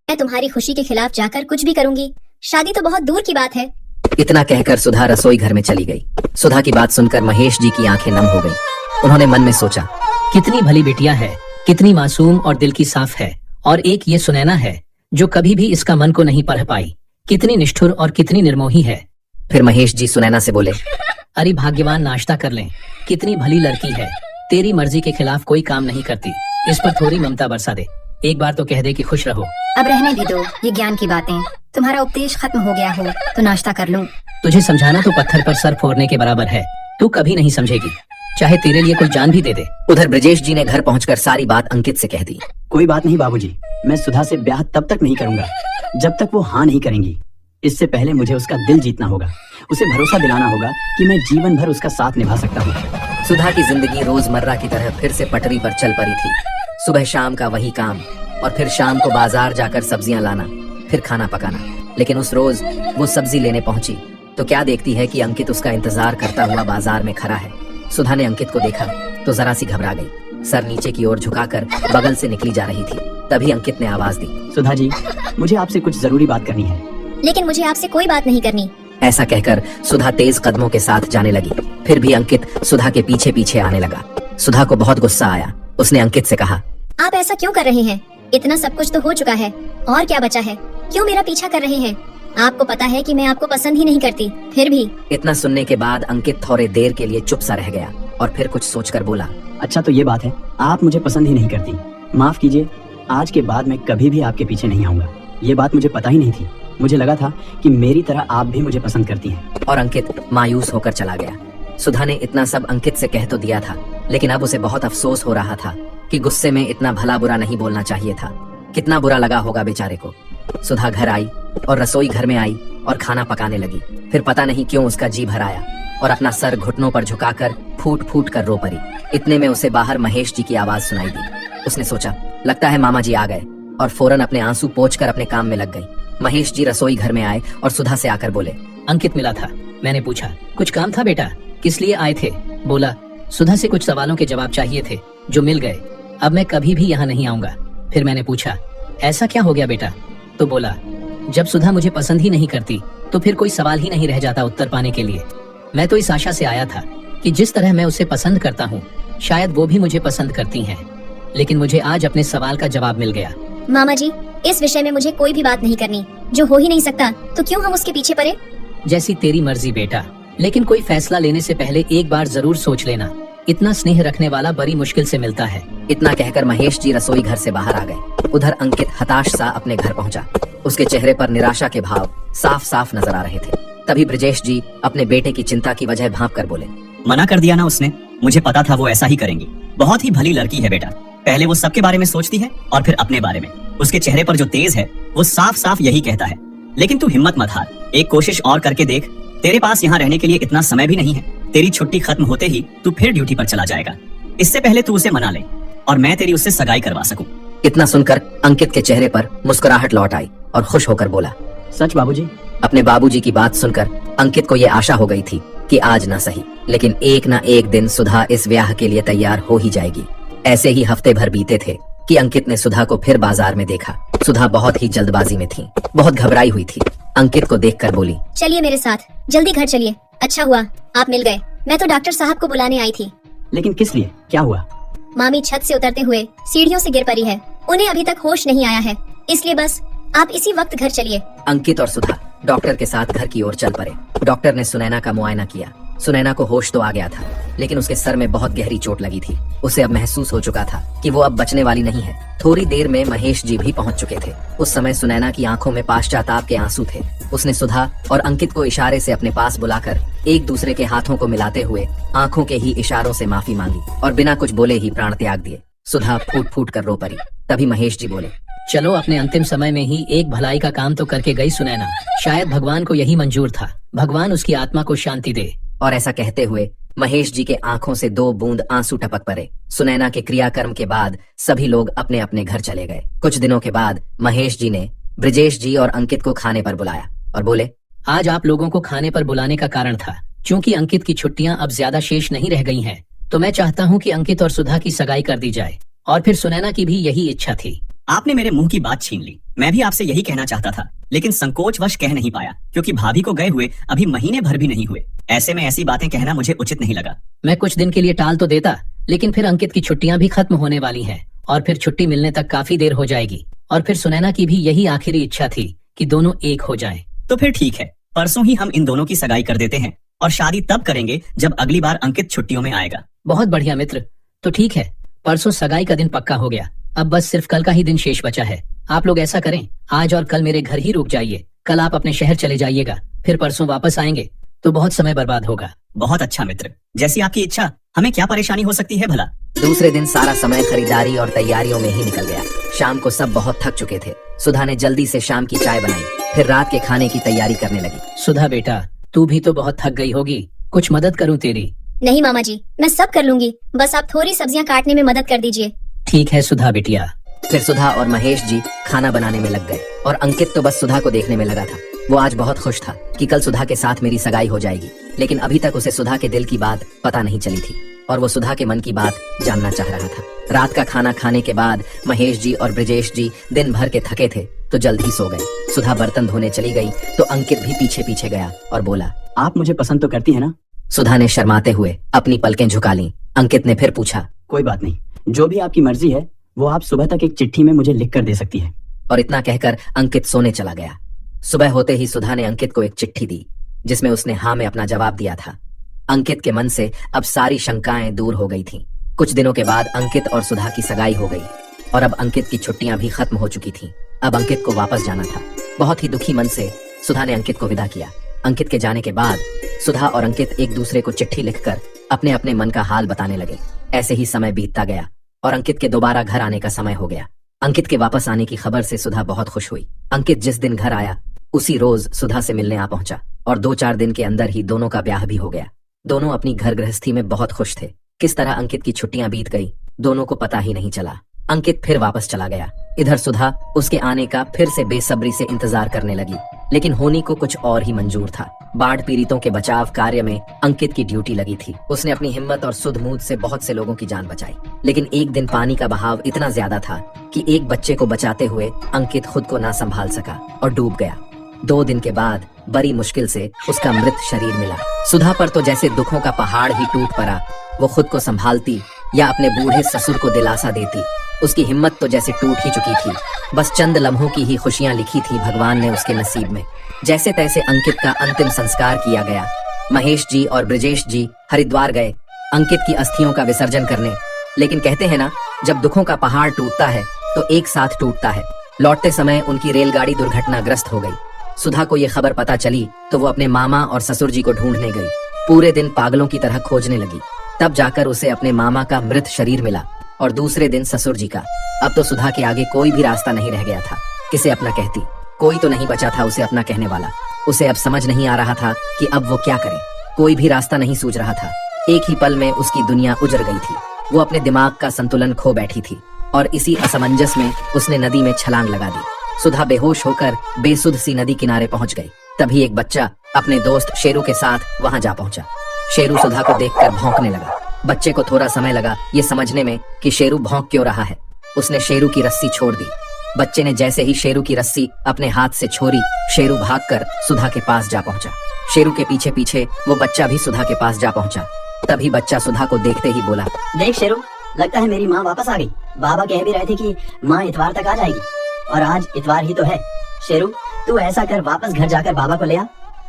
मैं तुम्हारी खुशी के खिलाफ जाकर कुछ भी करूंगी। शादी तो बहुत दूर की बात है। इतना कहकर सुधा रसोई घर में चली गई। सुधा की बात सुनकर महेश जी की आंखें नम हो गईं। उन्होंने मन में सोचा, कितनी भली बिटिया है, कितनी मासूम और दिल की साफ है। और एक ये सुनैना है जो कभी भी इसका मन को नहीं पढ़ पाई। कितनी निष्ठुर और कितनी निर्मोही है। फिर महेश जी सुनैना से बोले, अरे भाग्यवान, नाश्ता कर लें। कितनी भली लड़की है, तेरी मर्जी के खिलाफ कोई काम नहीं करती। इस पर थोड़ी ममता बरसा दे। एक बार तो कह दे कि खुश रहो। अब रहने भी दो ये ज्ञान की बातें। तुम्हारा उपदेश खत्म हो गया हो तो नाश्ता कर लूं। तुझे समझाना तो पत्थर पर सर फोड़ने के बराबर है। तू कभी नहीं समझेगी, चाहे तेरे लिए कोई जान भी दे दे। उधर ब्रजेश जी ने घर पहुंचकर सारी बात अंकित से कह दी। कोई बात नहीं बाबूजी, मैं सुधा से ब्याह तब तक नहीं करूंगा जब तक वो हाँ नहीं करेंगी। इससे पहले मुझे उसका दिल जीतना होगा, उसे भरोसा दिलाना होगा कि मैं जीवन भर उसका साथ निभा सकता हूँ। सुधा की जिंदगी रोजमर्रा की तरह फिर से पटरी पर चल पड़ी थी। सुबह शाम का वही काम और फिर शाम को बाजार जाकर सब्जियां लाना, फिर खाना पकाना। लेकिन उस रोज वो सब्जी लेने पहुंची तो क्या देखती है कि अंकित उसका इंतजार करता हुआ बाजार में खड़ा है। सुधा ने अंकित को देखा तो जरा सी घबरा गई। सर नीचे की ओर झुकाकर बगल से निकली जा रही थी। तभी अंकित ने आवाज दी, सुधा जी, मुझे आपसे कुछ जरूरी बात करनी है। लेकिन मुझे आपसे कोई बात नहीं करनी। ऐसा कहकर सुधा तेज कदमों के साथ जाने लगी। फिर भी अंकित सुधा के पीछे पीछे आने लगा। सुधा को बहुत गुस्सा आया। उसने अंकित से कहा, आप ऐसा क्यों कर रहे हैं? इतना सब कुछ तो हो चुका है, और क्या बचा है? क्यों मेरा पीछा कर रहे हैं? आपको पता है कि मैं आपको पसंद ही नहीं करती, फिर भी। इतना सुनने के बाद अंकित थोड़े देर के लिए चुप सा रह गया और फिर कुछ सोचकर बोला, अच्छा तो ये बात है, आप मुझे पसंद ही नहीं करती। माफ कीजिए, आज के बाद मैं कभी भी आपके पीछे नहीं आऊंगा। ये बात मुझे पता ही नहीं थी। मुझे लगा था कि मेरी तरह आप भी मुझे पसंद करती हैं। और अंकित मायूस होकर चला गया। सुधा ने इतना सब अंकित से कह तो दिया था, लेकिन अब उसे बहुत अफसोस हो रहा था कि गुस्से में इतना भला बुरा नहीं बोलना चाहिए था। कितना बुरा लगा होगा बेचारे को। सुधा घर आई और रसोई घर में आई और खाना पकाने लगी। फिर पता नहीं क्यों उसका जी भर आया और अपना सर घुटनों पर झुकाकर फूट फूट कर रो पड़ी। इतने में उसे बाहर महेश जी की आवाज सुनाई दी। उसने सोचा, लगता है मामा जी आ गए, और फौरन अपने आंसू पोंछकर अपने काम में लग गई। महेश जी रसोई घर में आए और सुधा से आकर बोले, अंकित मिला था। मैंने पूछा, कुछ काम था बेटा? किस लिए आए थे? बोला, सुधा से कुछ सवालों के जवाब चाहिए थे जो मिल गए। अब मैं कभी भी यहाँ नहीं आऊंगा। फिर मैंने पूछा, ऐसा क्या हो गया बेटा? तो बोला, जब सुधा मुझे पसंद ही नहीं करती तो फिर कोई सवाल ही नहीं रह जाता उत्तर पाने के लिए। मैं तो इस आशा से आया था कि जिस तरह मैं उसे पसंद करता हूँ शायद वो भी मुझे पसंद करती हैं। लेकिन मुझे आज अपने सवाल का जवाब मिल गया। मामा जी, इस विषय में मुझे कोई भी बात नहीं करनी। जो हो ही नहीं सकता तो क्यों हम उसके पीछे पड़े? जैसी तेरी मर्जी बेटा, लेकिन कोई फैसला लेने से पहले एक बार जरूर सोच लेना। इतना स्नेह रखने वाला बड़ी मुश्किल से मिलता है। इतना कहकर महेश जी रसोई घर से बाहर आ गए। उधर अंकित हताश सा अपने घर पहुंचा। उसके चेहरे पर निराशा के भाव साफ साफ नजर आ रहे थे। तभी ब्रजेश जी अपने बेटे की चिंता की वजह भांप कर बोले, मना कर दिया ना उसने, मुझे पता था वो ऐसा ही करेंगी। बहुत ही भली लड़की है बेटा, पहले वो सबके बारे में सोचती है और फिर अपने बारे में। उसके चेहरे पर जो तेज है वो साफ साफ यही कहता है। लेकिन तू हिम्मत मत हार, एक कोशिश और करके देख। तेरे पास यहाँ रहने के लिए इतना समय भी नहीं है। तेरी छुट्टी खत्म होते ही तू फिर ड्यूटी पर चला जाएगा। इससे पहले तू उसे मना ले और मैं तेरी उससे सगाई करवा सकूं। इतना सुनकर अंकित के चेहरे पर मुस्कुराहट लौट आई और खुश होकर बोला, सच बाबूजी? अपने बाबूजी की बात सुनकर अंकित को ये आशा हो गई थी कि आज ना सही लेकिन एक ना एक दिन सुधा इस ब्याह के लिए तैयार हो ही जाएगी। ऐसे ही हफ्ते भर बीते थे कि अंकित ने सुधा को फिर बाजार में देखा। सुधा बहुत ही जल्दबाजी में थी, बहुत घबराई हुई थी। अंकित को देखकर बोली, चलिए मेरे साथ, जल्दी घर चलिए। अच्छा हुआ आप मिल गए। मैं तो डॉक्टर साहब को बुलाने आई थी। लेकिन किस लिए, क्या हुआ? मामी छत से उतरते हुए सीढ़ियों से गिर पड़ी है। उन्हें अभी तक होश नहीं आया है, इसलिए बस आप इसी वक्त घर चलिए। अंकित और सुधा डॉक्टर के साथ घर की ओर चल पड़े। डॉक्टर ने सुनैना का मुआयना किया। सुनैना को होश तो आ गया था, लेकिन उसके सर में बहुत गहरी चोट लगी थी। उसे अब महसूस हो चुका था कि वो अब बचने वाली नहीं है। थोड़ी देर में महेश जी भी पहुंच चुके थे। उस समय सुनैना की आंखों में पश्चाताप के आंसू थे। उसने सुधा और अंकित को इशारे से अपने पास बुलाकर एक दूसरे के हाथों को मिलाते हुए आंखों के ही इशारों से माफी मांगी और बिना कुछ बोले ही प्राण त्याग दिए। सुधा फूट फूट कर रो पड़ी। तभी महेश जी बोले, चलो, अपने अंतिम समय में ही एक भलाई का काम तो करके गई सुनैना। शायद भगवान को यही मंजूर था। भगवान उसकी आत्मा को शांति दे। और ऐसा कहते हुए महेश जी के आंखों से 2 बूंद आंसू टपक पड़े। सुनैना के क्रियाकर्म के बाद सभी लोग अपने अपने घर चले गए। कुछ दिनों के बाद महेश जी ने ब्रजेश जी और अंकित को खाने पर बुलाया और बोले, आज आप लोगों को खाने पर बुलाने का कारण था क्योंकि अंकित की छुट्टियां अब ज्यादा शेष नहीं रह गई हैं, तो मैं चाहता हूं कि अंकित और सुधा की सगाई कर दी जाए। और फिर सुनैना की भी यही इच्छा थी। आपने मेरे मुंह की बात छीन ली। मैं भी आपसे यही कहना चाहता था, लेकिन संकोचवश कह नहीं पाया, क्योंकि भाभी को गए हुए अभी महीने भर भी नहीं हुए। ऐसे में ऐसी बातें कहना मुझे उचित नहीं लगा। मैं कुछ दिन के लिए टाल तो देता, लेकिन फिर अंकित की छुट्टियां भी खत्म होने वाली हैं और फिर छुट्टी मिलने तक काफी देर हो जाएगी। और फिर सुनैना की भी यही आखिरी इच्छा थी कि दोनों एक हो जाएं। तो फिर ठीक है, परसों ही हम इन दोनों की सगाई कर देते हैं और शादी तब करेंगे जब अगली बार अंकित छुट्टियों में आएगा। बहुत बढ़िया मित्र, तो ठीक है, परसों सगाई का दिन पक्का हो गया। अब बस सिर्फ कल का ही दिन शेष बचा है। आप लोग ऐसा करें, आज और कल मेरे घर ही रुक जाइए। कल आप अपने शहर चले जाइएगा, फिर परसों वापस आएंगे तो बहुत समय बर्बाद होगा। बहुत अच्छा मित्र, जैसी आपकी इच्छा। हमें क्या परेशानी हो सकती है भला? दूसरे दिन सारा समय खरीदारी और तैयारियों में ही निकल गया। शाम को सब बहुत थक चुके थे। सुधा ने जल्दी से शाम की चाय बनाई, फिर रात के खाने की तैयारी करने लगी। सुधा बेटा, तू भी तो बहुत थक गई होगी, कुछ मदद करूं तेरी? नहीं मामा जी, मैं सब कर लूंगी, बस आप थोड़ी सब्जियां काटने में मदद कर दीजिए। ठीक है सुधा बिटिया। फिर सुधा और महेश जी खाना बनाने में लग गए और अंकित तो बस सुधा को देखने में लगा था। वो आज बहुत खुश था कि कल सुधा के साथ मेरी सगाई हो जाएगी, लेकिन अभी तक उसे सुधा के दिल की बात पता नहीं चली थी और वो सुधा के मन की बात जानना चाह रहा था। रात का खाना खाने के बाद महेश जी और ब्रिजेश जी दिन भर के थके थे तो जल्द ही सो गए। सुधा बर्तन धोने चली गई तो अंकित भी पीछे पीछे गया और बोला, आप मुझे पसंद तो करती है ना? सुधा ने शर्माते हुए अपनी पलकें झुका लीं। अंकित ने फिर पूछा, कोई बात नहीं, जो भी आपकी मर्जी है वो आप सुबह तक एक चिट्ठी में मुझे लिख कर दे सकती है। और इतना कहकर अंकित सोने चला गया। सुबह होते ही सुधा ने अंकित को एक चिट्ठी दी जिसमें उसने हाँ में अपना जवाब दिया था। अंकित के मन से अब सारी शंकाएं दूर हो गई थीं। कुछ दिनों के बाद अंकित और सुधा की सगाई हो गई और अब अंकित की छुट्टियां भी खत्म हो चुकी थीं। अब अंकित को वापस जाना था। बहुत ही दुखी मन से सुधा ने अंकित को विदा किया। अंकित के जाने के बाद सुधा और अंकित एक दूसरे को चिट्ठी लिखकर अपने अपने मन का हाल बताने लगे। ऐसे ही समय बीतता गया और अंकित के दोबारा घर आने का समय हो गया। अंकित के वापस आने की खबर से सुधा बहुत खुश हुई। अंकित जिस दिन घर आया उसी रोज सुधा से मिलने आ पहुंचा और 2-4 दिन के अंदर ही दोनों का ब्याह भी हो गया। दोनों अपनी घर गृहस्थी में बहुत खुश थे। किस तरह अंकित की छुट्टियां बीत गई दोनों को पता ही नहीं चला। अंकित फिर वापस चला गया। इधर सुधा उसके आने का फिर से बेसब्री से इंतजार करने लगी, लेकिन होनी को कुछ और ही मंजूर था। बाढ़ पीड़ितों के बचाव कार्य में अंकित की ड्यूटी लगी थी। उसने अपनी हिम्मत और सुध-मूध से बहुत से लोगों की जान बचाई, लेकिन एक दिन पानी का बहाव इतना ज्यादा था कि एक बच्चे को बचाते हुए अंकित खुद को ना संभाल सका और डूब गया। 2 दिन के बाद बड़ी मुश्किल से उसका मृत शरीर मिला। सुधा पर तो जैसे दुखों का पहाड़ ही टूट पड़ा। वो खुद को संभालती या अपने बूढ़े ससुर को दिलासा देती। उसकी हिम्मत तो जैसे टूट ही चुकी थी। बस चंद लम्हों की ही खुशियां लिखी थी भगवान ने उसके नसीब में। जैसे तैसे अंकित का अंतिम संस्कार किया गया। महेश जी और ब्रिजेश जी हरिद्वार गए अंकित की अस्थियों का विसर्जन करने। लेकिन कहते हैं ना, जब दुखों का पहाड़ टूटता है तो एक साथ टूटता है। लौटते समय उनकी रेलगाड़ी दुर्घटनाग्रस्त हो गई। सुधा को ये खबर पता चली तो वो अपने मामा और ससुर जी को ढूंढने गई। पूरे दिन पागलों की तरह खोजने लगी। तब जाकर उसे अपने मामा का मृत शरीर मिला और दूसरे दिन ससुर जी का। अब तो सुधा के आगे कोई भी रास्ता नहीं रह गया था। किसे अपना कहती? कोई तो नहीं बचा था उसे अपना कहने वाला। उसे अब समझ नहीं आ रहा था कि अब वो क्या करे। कोई भी रास्ता नहीं सूझ रहा था। एक ही पल में उसकी दुनिया उजड़ गई थी। वो अपने दिमाग का संतुलन खो बैठी थी और इसी असमंजस में उसने नदी में छलांग लगा दी। सुधा बेहोश होकर बेसुध सी नदी किनारे पहुंच गई। तभी एक बच्चा अपने दोस्त शेरू के साथ वहां जा पहुंचा। शेरू सुधा को देखकर भौंकने लगा। बच्चे को थोड़ा समय लगा ये समझने में कि शेरू भौंक क्यों रहा है। उसने शेरू की रस्सी छोड़ दी। बच्चे ने जैसे ही शेरू की रस्सी अपने हाथ से छोड़ी, शेरू भागकर सुधा के पास जा पहुंचा। शेरू के पीछे पीछे वो बच्चा भी सुधा के पास जा पहुंचा। तभी बच्चा सुधा को देखते ही बोला, देख शेरू, लगता है मेरी माँ वापस आ गई। बाबा कह भी रहे थे कि माँ इतवार तक आ जाएगी और आज इतवार ही तो है। शेरू, तू ऐसा कर, वापस घर जाकर बाबा को ले आ,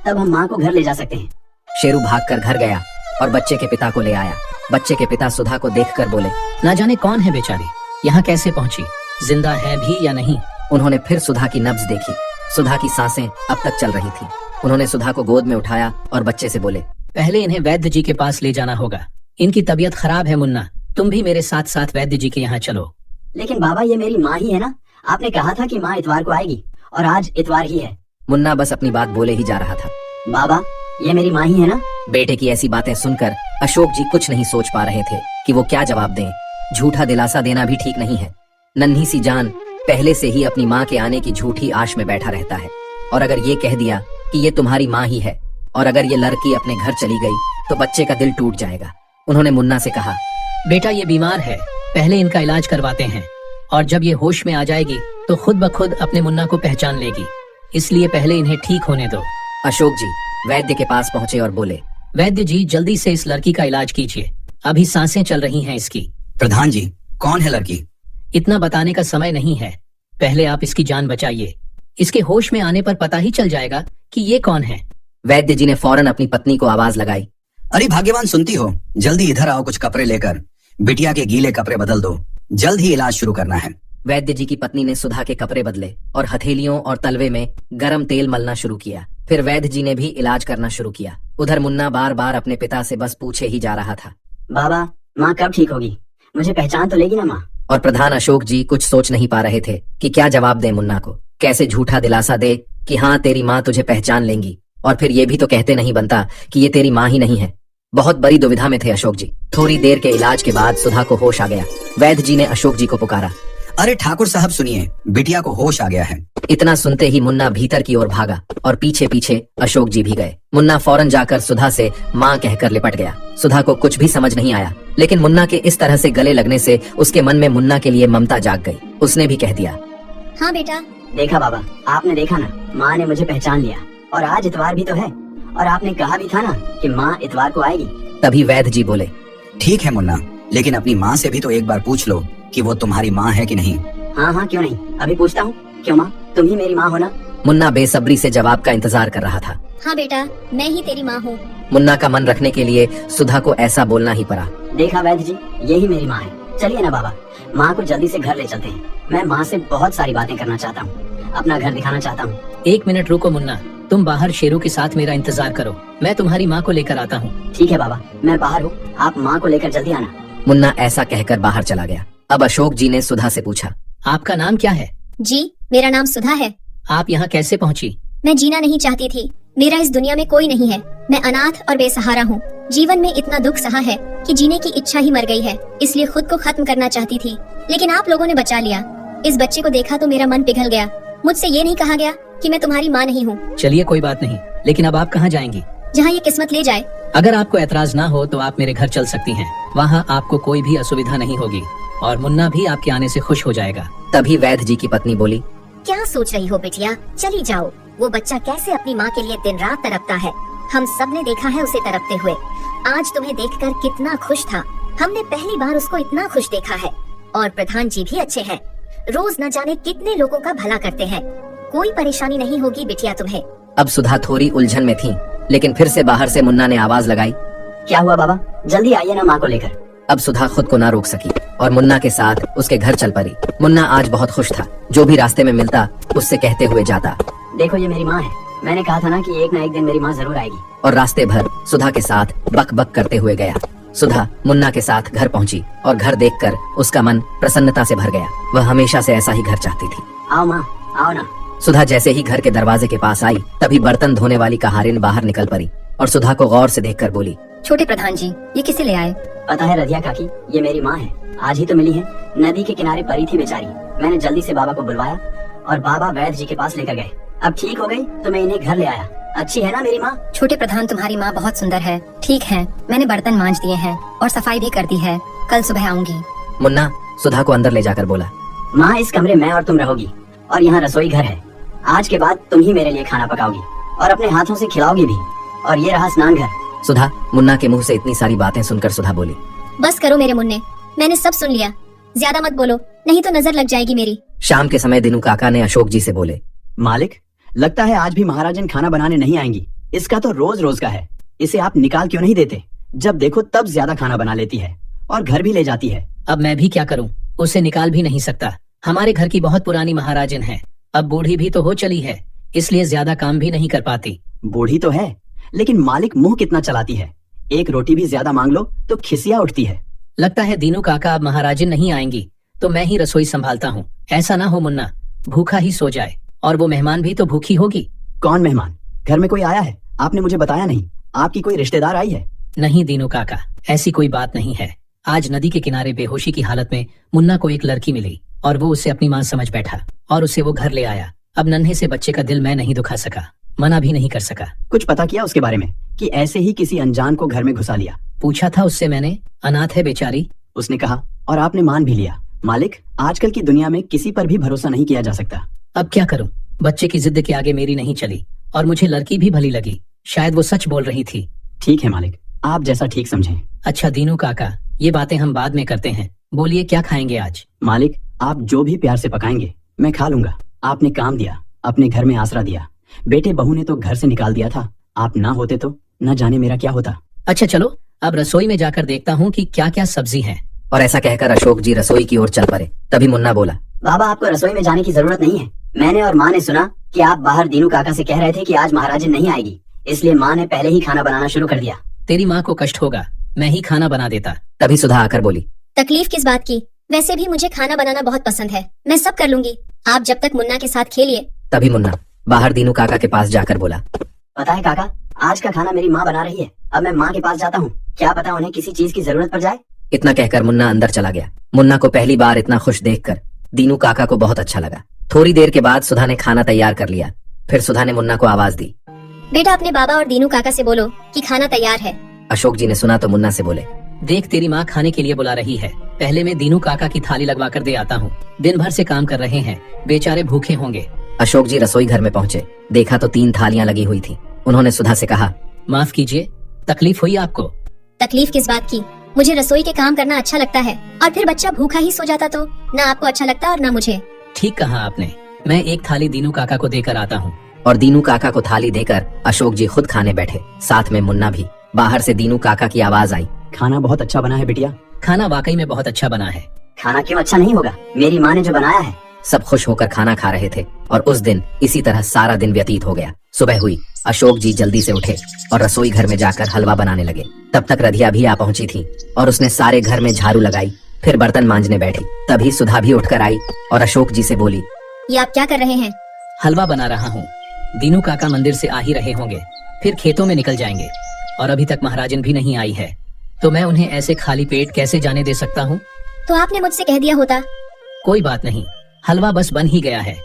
तब हम माँ को घर ले जा सकते हैं। शेरू भागकर घर गया और बच्चे के पिता को ले आया। बच्चे के पिता सुधा को देखकर बोले, ना जाने कौन है बेचारी, यहाँ कैसे पहुँची, जिंदा है भी या नहीं। उन्होंने फिर सुधा की नब्ज देखी। सुधा की सांसें अब तक चल रही थी। उन्होंने सुधा को गोद में उठाया और बच्चे से बोले, पहले इन्हें वैद्य जी के पास ले जाना होगा। इनकी तबीयत खराब है मुन्ना, तुम भी मेरे साथ साथ वैद्य जी के यहाँ चलो। लेकिन बाबा, ये मेरी माँ ही है ना, आपने कहा था कि माँ इतवार को आएगी और आज इतवार ही है। मुन्ना बस अपनी बात बोले ही जा रहा था। बाबा, ये मेरी माँ ही है ना। बेटे की ऐसी बातें सुनकर अशोक जी कुछ नहीं सोच पा रहे थे कि वो क्या जवाब दें। झूठा दिलासा देना भी ठीक नहीं है। नन्ही सी जान पहले से ही अपनी माँ के आने की झूठी आश में बैठा रहता है, और अगर ये कह दिया कि ये तुम्हारी माँ ही है और अगर ये लड़की अपने घर चली गई तो बच्चे का दिल टूट जाएगा। उन्होंने मुन्ना से कहा, बेटा ये बीमार है, पहले इनका इलाज करवाते हैं। और जब ये होश में आ जाएगी तो खुद ब खुद अपने मुन्ना को पहचान लेगी। इसलिए पहले इन्हें ठीक होने दो। अशोक जी वैद्य के पास पहुंचे और बोले, वैद्य जी, जल्दी से इस लड़की का इलाज कीजिए, अभी सांसें चल रही हैं इसकी। प्रधान जी, कौन है लड़की? इतना बताने का समय नहीं है, पहले आप इसकी जान बचाइए। इसके होश में आने पर पता ही चल जाएगा कि ये कौन है। वैद्य जी ने फौरन अपनी पत्नी को आवाज लगाई, अरे भाग्यवान, सुनती हो? जल्दी इधर आओ, कुछ कपड़े लेकर। बिटिया के गीले कपड़े बदल दो, जल्द ही इलाज शुरू करना है। वैद्य जी की पत्नी ने सुधा के कपड़े बदले और हथेलियों और तलवे में गरम तेल मलना शुरू किया। फिर वैद्य जी ने भी इलाज करना शुरू किया। उधर मुन्ना बार बार अपने पिता से बस पूछे ही जा रहा था, बाबा माँ कब ठीक होगी? मुझे पहचान तो लेगी ना माँ? और प्रधान अशोक जी कुछ सोच नहीं पा रहे थे कि क्या जवाब दें मुन्ना को। कैसे झूठा दिलासा दे कि हाँ तेरी माँ तुझे पहचान लेंगी, और फिर ये भी तो कहते नहीं बनता कि ये तेरी माँ ही नहीं है। बहुत बड़ी दुविधा में थे अशोक जी। थोड़ी देर के इलाज के बाद सुधा को होश आ गया। वैद्य जी ने अशोक जी को पुकारा, अरे ठाकुर साहब सुनिए, बिटिया को होश आ गया है। इतना सुनते ही मुन्ना भीतर की ओर भागा और पीछे पीछे अशोक जी भी गए। मुन्ना फौरन जाकर सुधा से माँ कहकर लिपट गया। सुधा को कुछ भी समझ नहीं आया, लेकिन मुन्ना के इस तरह से गले लगने से उसके मन में मुन्ना के लिए ममता जाग गई। उसने भी कह दिया, हाँ बेटा। देखा बाबा, आपने देखा ना, माँ ने मुझे पहचान लिया। और आज इतवार भी तो है, और आपने कहा भी था ना कि माँ इतवार को आएगी। तभी वैद्य जी बोले, ठीक है मुन्ना, लेकिन अपनी माँ से भी तो एक बार पूछ लो कि वो तुम्हारी माँ है कि नहीं। हाँ हाँ क्यों नहीं, अभी पूछता हूँ। क्यों माँ, तुम ही मेरी माँ हो ना? मुन्ना बेसब्री से जवाब का इंतजार कर रहा था। हाँ बेटा, मैं ही तेरी माँ हूँ। मुन्ना का मन रखने के लिए सुधा को ऐसा बोलना ही पड़ा। देखा वैद्य जी, यही मेरी माँ है। चलिए ना बाबा, माँ को जल्दी से घर ले चलते हैं। मैं माँ से बहुत सारी बातें करना चाहता हूँ, अपना घर दिखाना चाहता हूँ। 1 मिनट रुको मुन्ना, तुम बाहर शेरू के साथ मेरा इंतजार करो, मैं तुम्हारी माँ को लेकर आता हूँ। ठीक है बाबा, मैं बाहर हूँ, आप माँ को लेकर जल्दी आना। मुन्ना ऐसा कहकर बाहर चला गया। अब अशोक जी ने सुधा से पूछा, आपका नाम क्या है? जी, मेरा नाम सुधा है। आप यहाँ कैसे पहुँची? मैं जीना नहीं चाहती थी। मेरा इस दुनिया में कोई नहीं है। मैं अनाथ और बेसहारा हूँ। जीवन में इतना दुख सहा है कि जीने की इच्छा ही मर गई है। इसलिए खुद को खत्म करना चाहती थी, लेकिन आप लोगों ने बचा लिया। इस बच्चे को देखा तो मेरा मन पिघल गया। मुझसे ये नहीं कहा गया कि मैं तुम्हारी माँ नहीं हूँ। चलिए कोई बात नहीं, लेकिन अब आप कहाँ जाएंगी? जहाँ ये किस्मत ले जाए। अगर आपको ऐतराज ना हो तो आप मेरे घर चल सकती हैं। वहाँ आपको कोई भी असुविधा नहीं होगी और मुन्ना भी आपके आने से खुश हो जाएगा। तभी वैद्य जी की पत्नी बोली, क्या सोच रही हो बिटिया, चली जाओ। वो बच्चा कैसे अपनी माँ के लिए दिन रात तड़पता है। हम सब ने देखा है उसे तड़पते हुए। आज तुम्हें देखकर कितना खुश था। हमने पहली बार उसको इतना खुश देखा है। और प्रधान जी भी अच्छे हैं, रोज न जाने कितने लोगों का भला करते हैं। कोई परेशानी नहीं होगी बिटिया तुम्हें। अब सुधा थोड़ी उलझन में थी, लेकिन फिर से बाहर से मुन्ना ने आवाज लगाई, क्या हुआ बाबा, जल्दी आइए ना माँ को लेकर। अब सुधा खुद को ना रोक सकी और मुन्ना के साथ उसके घर चल पड़ी। मुन्ना आज बहुत खुश था। जो भी रास्ते में मिलता उससे कहते हुए जाता, देखो ये मेरी माँ है। मैंने कहा था ना कि एक ना एक दिन मेरी माँ जरूर आएगी। और रास्ते भर सुधा के साथ बक बक करते हुए गया। सुधा मुन्ना के साथ घर पहुंची और घर देखकर उसका मन प्रसन्नता से भर गया। वह हमेशा से ऐसा ही घर चाहती थी। आओ माँ, आओ ना। सुधा जैसे ही घर के दरवाजे के पास आई, तभी बर्तन धोने वाली कहारिन बाहर निकल पड़ी और सुधा को गौर से देखकर बोली, छोटे प्रधान जी, ये किसे ले आए? पता है रधिया काकी, ये मेरी माँ है। आज ही तो मिली है। नदी के किनारे पड़ी थी बेचारी। मैंने जल्दी से बाबा को बुलवाया और बाबा वैद्य जी के पास लेकर गए। अब ठीक हो गई तो मैं इन्हें घर ले आया। अच्छी है ना मेरी माँ? छोटे प्रधान, तुम्हारी माँ बहुत सुंदर है। ठीक है, मैंने बर्तन मांज दिए हैं और सफाई भी कर दी है। कल सुबह आऊंगी। मुन्ना सुधा को अंदर ले जाकर बोला, माँ इस कमरे में और तुम रहोगी, और यहाँ रसोई घर है। आज के बाद तुम ही मेरे लिए खाना पकाओगी और अपने हाथों से खिलाओगी भी। और ये रहा स्नान घर। सुधा मुन्ना के मुंह से इतनी सारी बातें सुनकर सुधा बोली, बस करो मेरे मुन्ने, मैंने सब सुन लिया। ज्यादा मत बोलो, नहीं तो नजर लग जाएगी मेरी। शाम के समय दिनू काका ने अशोक जी से बोले, मालिक, लगता है आज भी महाराजन खाना बनाने नहीं आएंगी। इसका तो रोज रोज का है। इसे आप निकाल क्यों नहीं देते? जब देखो तब ज्यादा खाना बना लेती है और घर भी ले जाती है। अब मैं भी क्या करूं, उसे निकाल भी नहीं सकता। हमारे घर की बहुत पुरानी महाराजन है, अब बूढ़ी भी तो हो चली है, इसलिए ज्यादा काम भी नहीं कर पाती। बूढ़ी तो है, लेकिन मालिक मुंह कितना चलाती है। एक रोटी भी ज्यादा मांग लो तो खिसिया उठती है। लगता है दीनू काका अब महाराजन नहीं आएंगी तो मैं ही रसोई संभालता हूँ। ऐसा ना हो मुन्ना, भूखा ही सो जाए, और वो मेहमान भी तो भूखी होगी। कौन मेहमान? घर में कोई आया है? आपने मुझे बताया नहीं। आपकी कोई रिश्तेदार आई है? नहीं दीनू काका, ऐसी कोई बात नहीं है। आज नदी के किनारे बेहोशी की हालत में मुन्ना को एक लड़की मिली और वो उसे अपनी माँ समझ बैठा और उसे वो घर ले आया। अब नन्हे से बच्चे का दिल मैं नहीं दुखा सका, मना भी नहीं कर सका। कुछ पता किया उसके बारे में कि ऐसे ही किसी अनजान को घर में घुसा लिया? पूछा था उससे मैंने, अनाथ है बेचारी। उसने कहा और आपने मान भी लिया। मालिक, आजकल की दुनिया में किसी पर भी भरोसा नहीं किया जा सकता। अब क्या करूं? बच्चे की जिद के आगे मेरी नहीं चली और मुझे लड़की भी भली लगी। शायद वो सच बोल रही थी। ठीक है मालिक, आप जैसा ठीक समझें। अच्छा दीनू काका, ये बातें हम बाद में करते हैं। बोलिए क्या खाएंगे आज? मालिक, आप जो भी प्यार से पकाएंगे मैं खा लूंगा। आपने काम दिया, अपने घर में आसरा दिया। बेटे बहू ने तो घर से निकाल दिया था, आप ना होते तो न जाने मेरा क्या होता। अच्छा चलो, अब रसोई में जाकर देखता हूँ कि क्या क्या सब्जी है। और ऐसा कहकर अशोक जी रसोई की ओर चल पड़े। तभी मुन्ना बोला, बाबा, आपको रसोई में जाने की जरूरत नहीं है। मैंने और माँ ने सुना कि आप बाहर दीनू काका से कह रहे थे कि आज महाराजन नहीं आएगी, इसलिए माँ ने पहले ही खाना बनाना शुरू कर दिया। तेरी माँ को कष्ट होगा, मैं ही खाना बना देता। तभी सुधा आकर बोली, तकलीफ किस बात की? वैसे भी मुझे खाना बनाना बहुत पसंद है, मैं सब कर लूंगी। आप जब तक मुन्ना के साथ खेलिए। तभी मुन्ना बाहर दीनू काका के पास जाकर बोला, पता है काका, आज का खाना मेरी माँ बना रही है। अब मैं माँ के पास जाता हूँ, क्या पता उन्हें किसी चीज की जरूरत पड़ जाए। इतना कहकर मुन्ना अंदर चला गया। मुन्ना को पहली बार इतना खुश देखकर दीनू काका को बहुत अच्छा लगा। थोड़ी देर के बाद सुधा ने खाना तैयार कर लिया। फिर सुधा ने मुन्ना को आवाज दी, बेटा अपने बाबा और दीनू काका से बोलो कि खाना तैयार है। अशोक जी ने सुना तो मुन्ना से बोले, देख तेरी माँ खाने के लिए बुला रही है। पहले मैं दीनू काका की थाली लगवा कर दे आता हूँ। दिन भर से काम कर रहे हैं, बेचारे भूखे होंगे। अशोक जी रसोई घर में पहुँचे। देखा तो 3 थालियां लगी हुई थी। उन्होंने सुधा से कहा, माफ कीजिए, तकलीफ हुई आपको? तकलीफ किस बात की? मुझे रसोई के काम करना अच्छा लगता है, और फिर बच्चा भूखा ही सो जाता तो ना आपको अच्छा लगता और ना मुझे। ठीक कहा आपने, मैं एक थाली दीनू काका को देकर आता हूँ। और दीनू काका को थाली देकर अशोक जी खुद खाने बैठे, साथ में मुन्ना भी। बाहर से दीनू काका की आवाज आई, खाना बहुत अच्छा बना है बिटिया। खाना वाकई में बहुत अच्छा बना है। खाना क्यों अच्छा नहीं होगा, मेरी माँ ने जो बनाया है। सब खुश होकर खाना खा रहे थे और उस दिन इसी तरह सारा दिन व्यतीत हो गया। सुबह हुई, अशोक जी जल्दी से उठे और रसोई घर में जाकर हलवा बनाने लगे। तब तक रधिया भी आ पहुंची थी और उसने सारे घर में झाड़ू लगाई, फिर बर्तन मांजने बैठी। तभी सुधा भी उठकर आई और अशोक जी से बोली, ये आप क्या कर रहे हैं? हलवा बना रहा हूँ। दीनू काका मंदिर से आ ही रहे होंगे, फिर खेतों में निकल जाएंगे और अभी तक महाराजन भी नहीं आई है, तो मैं उन्हें ऐसे खाली पेट कैसे जाने दे सकता हूँ? तो आपने मुझसे कह दिया होता। कोई बात नहीं, हलवा बस बन ही गया है।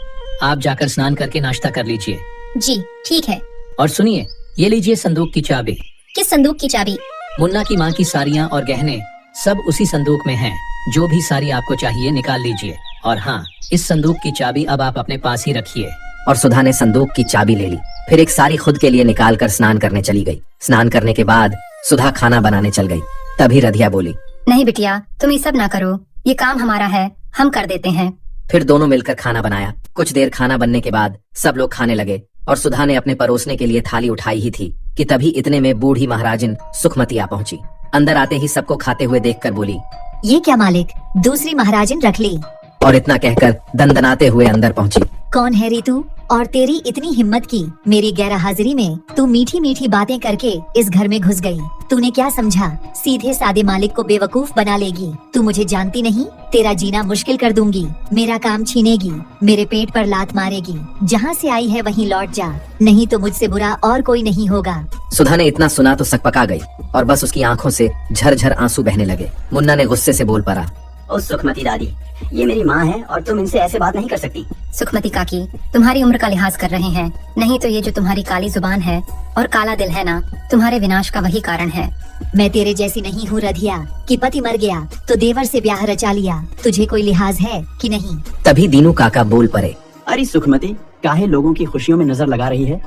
आप जाकर स्नान करके नाश्ता कर लीजिए। जी ठीक है। और सुनिए, ये लीजिए संदूक की चाबी। किस संदूक की चाबी? मुन्ना की माँ की साड़ियाँ और गहने सब उसी संदूक में हैं। जो भी साड़ी आपको चाहिए निकाल लीजिए। और हाँ, इस संदूक की चाबी अब आप अपने पास ही रखिए। और सुधा ने संदूक की चाबी ले ली। फिर एक साड़ी खुद के लिए निकाल कर स्नान करने चली गई। स्नान करने के बाद सुधा खाना बनाने चल गई। तभी रधिया बोली, नहीं बिटिया, तुम ये सब ना करो, ये काम हमारा है, हम कर देते हैं। फिर दोनों मिलकर खाना बनाया। कुछ देर खाना बनने के बाद सब लोग खाने लगे और सुधा ने अपने परोसने के लिए थाली उठाई ही थी कि तभी इतने में बूढ़ी महाराजिन सुखमती आ पहुंची। अंदर आते ही सबको खाते हुए देखकर बोली, ये क्या मालिक, दूसरी महाराजिन रख ली? और इतना कहकर दंदनाते हुए अंदर पहुंची। कौन है री तू, और तेरी इतनी हिम्मत की मेरी गैर हाजिरी में तू मीठी मीठी बातें करके इस घर में घुस गई। तूने क्या समझा, सीधे सादे मालिक को बेवकूफ बना लेगी? तू मुझे जानती नहीं, तेरा जीना मुश्किल कर दूंगी, मेरा काम छीनेगी, मेरे पेट पर लात मारेगी। जहाँ से आई है वहीं लौट जा, नहीं तो मुझसे बुरा और कोई नहीं होगा। सुधा ने इतना सुना तो सकपका गई और बस उसकी आंखों से झरझर आंसू बहने लगे। मुन्ना ने गुस्से से बोल पड़ा, ओ सुखमती दादी, ये मेरी माँ है और तुम इनसे ऐसे बात नहीं कर सकती। सुखमती काकी, तुम्हारी उम्र का लिहाज कर रहे हैं, नहीं तो ये जो तुम्हारी काली जुबान है और काला दिल है ना, तुम्हारे विनाश का वही कारण है। मैं तेरे जैसी नहीं हूँ रधिया कि पति मर गया तो देवर से ब्याह रचा लिया। तुझे कोई लिहाज है कि नहीं? तभी दीनू काका बोल पड़े, अरे सुखमती, काहे लोगों की खुशियों में नजर लगा रही है?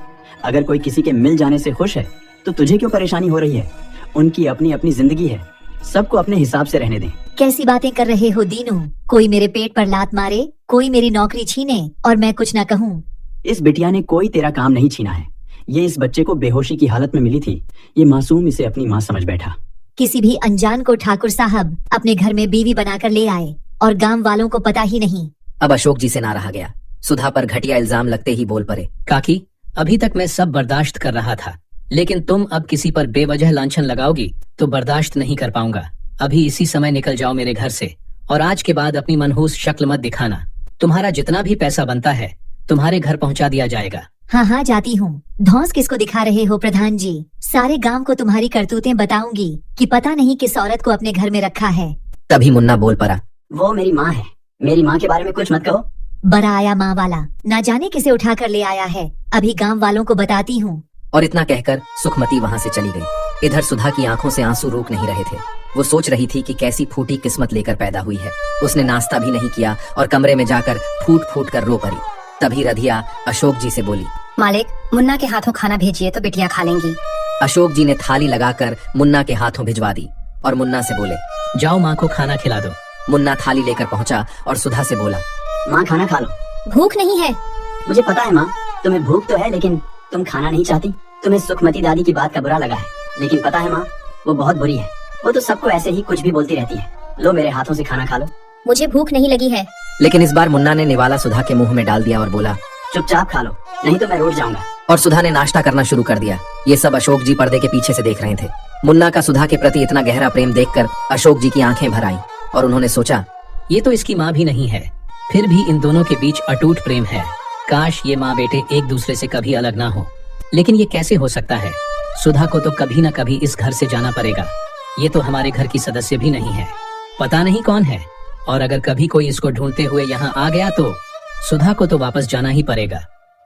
अगर कोई किसी के मिल जाने से खुश है तो तुझे क्यों परेशानी हो रही है? उनकी अपनी अपनी जिंदगी है, सबको अपने हिसाब से रहने दें। कैसी बातें कर रहे हो दीनू? कोई मेरे पेट पर लात मारे, कोई मेरी नौकरी छीने और मैं कुछ न कहूँ। इस बिटिया ने कोई तेरा काम नहीं छीना है। ये इस बच्चे को बेहोशी की हालत में मिली थी, ये मासूम इसे अपनी माँ समझ बैठा। किसी भी अनजान को ठाकुर साहब अपने घर में बीवी बनाकर ले आए और गांव वालों को पता ही नहीं। अब अशोक जी से ना रहा गया। सुधा पर घटिया इल्जाम लगते ही बोल पड़े, काकी, अभी तक मैं सब बर्दाश्त कर रहा था, लेकिन तुम अब किसी पर बेवजह लांछन लगाओगी तो बर्दाश्त नहीं कर पाऊंगा। अभी इसी समय निकल जाओ मेरे घर से और आज के बाद अपनी मनहूस शक्ल मत दिखाना। तुम्हारा जितना भी पैसा बनता है तुम्हारे घर पहुंचा दिया जाएगा। हाँ हाँ जाती हूँ। धौंस किसको दिखा रहे हो प्रधान जी? सारे गांव को तुम्हारी करतूतें बताऊंगी कि पता नहीं किस औरत को अपने घर में रखा है। तभी मुन्ना बोल पड़ा, वो मेरी माँ है, मेरी माँ के बारे में कुछ मत कहो। बड़ा आया माँ वाला, ना जाने किसे उठा कर ले आया है, अभी गांव वालों को बताती हूँ। और इतना कहकर सुखमती वहाँ से चली गई। इधर सुधा की आंखों से आंसू रुक नहीं रहे थे। वो सोच रही थी कि कैसी फूटी किस्मत लेकर पैदा हुई है। उसने नाश्ता भी नहीं किया और कमरे में जाकर फूट फूट कर रो पड़ी। तभी रधिया अशोक जी से बोली, मालिक, मुन्ना के हाथों खाना भेजिए तो बिटिया खा लेंगी। अशोक जी ने थाली लगाकर मुन्ना के हाथों भिजवा दी और मुन्ना से बोले, जाओ माँ को खाना खिला दो। मुन्ना थाली लेकर पहुंचा और सुधा से बोला, माँ खाना खा लो। भूख नहीं है। मुझे पता है माँ, तुम्हें भूख तो है लेकिन तुम खाना नहीं चाहती। तुम्हें सुखमती दादी की बात का बुरा लगा है, लेकिन पता है माँ, वो बहुत बुरी है। वो तो सबको ऐसे ही कुछ भी बोलती रहती है। लो मेरे हाथों से खाना खा लो। मुझे भूख नहीं लगी है। लेकिन इस बार मुन्ना ने निवाला सुधा के मुंह में डाल दिया और बोला, चुपचाप खा लो, नहीं तो मैं रूठ जाऊंगा। और सुधा ने नाश्ता करना शुरू कर दिया। ये सब अशोक जी पर्दे के पीछे से देख रहे थे। मुन्ना का सुधा के प्रति इतना गहरा प्रेम देखकर अशोक जी की आंखें भर आईं और उन्होंने सोचा, ये तो इसकी माँ भी नहीं है, फिर भी इन दोनों के बीच अटूट प्रेम है। काश ये माँ बेटे एक दूसरे से कभी अलग ना हो, लेकिन ये कैसे हो सकता है? सुधा को तो कभी न कभी इस घर से जाना पड़ेगा। ये तो हमारे घर की सदस्य भी नहीं है, पता नहीं कौन है। और अगर कभी कोई इसको ढूंढते हुए यहाँ आ गया तो सुधा को तो वापस जाना ही पड़ेगा।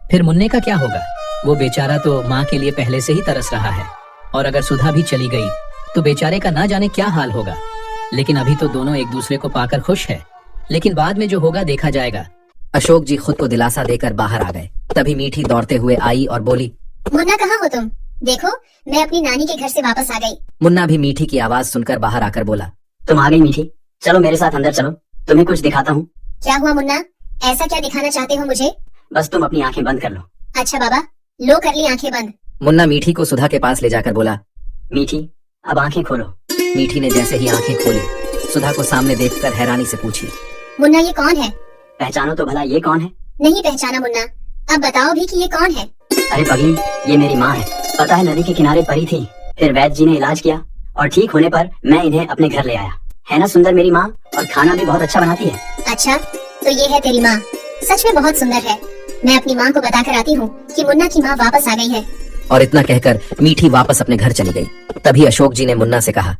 फिर मुन्ने का क्या होगा? वो बेचारा तो माँ के लिए पहले से ही तरस रहा है। और अगर सुधा भी चली गई तो बेचारे का ना जाने क्या हाल होगा। लेकिन अभी तो दोनों एक दूसरे को पाकर खुश है, लेकिन बाद में जो होगा देखा जाएगा। अशोक जी खुद को दिलासा देकर बाहर आ गए। तभी मीठी दौड़ते हुए आई और बोली, मुन्ना कहाँ हो तुम? देखो, मैं अपनी नानी के घर से वापस आ गई। मुन्ना भी मीठी की आवाज सुनकर बाहर आकर बोला, तुम आ गई मीठी, चलो मेरे साथ अंदर चलो, तुम्हें कुछ दिखाता हूँ। क्या हुआ मुन्ना? ऐसा क्या दिखाना चाहते हो मुझे? बस तुम अपनी आंखें बंद कर लो। अच्छा बाबा, लो कर ली आंखें बंद। मुन्ना मीठी को सुधा के पास ले जाकर बोला, मीठी अब आंखें खोलो। मीठी ने जैसे ही आंखें खोली, सुधा को सामने देखकर हैरानी से पूछी, मुन्ना ये कौन है? पहचानो तो भला, ये कौन है? नहीं पहचाना मुन्ना, अब बताओ भी कि ये कौन है? अरे पगली, ये मेरी माँ है। पता है नदी के किनारे पड़ी थी, फिर वैद्य जी ने इलाज किया और ठीक होने पर मैं इन्हें अपने घर ले आया। है ना सुंदर मेरी माँ, और खाना भी बहुत अच्छा बनाती है। अच्छा, तो ये है तेरी माँ? सच में बहुत सुंदर है। मैं अपनी माँ को बताकर आती हूँ कि मुन्ना की माँ वापस आ गई है। और इतना कहकर मीठी वापस अपने घर चली गई। तभी अशोक जी ने मुन्ना से कहा,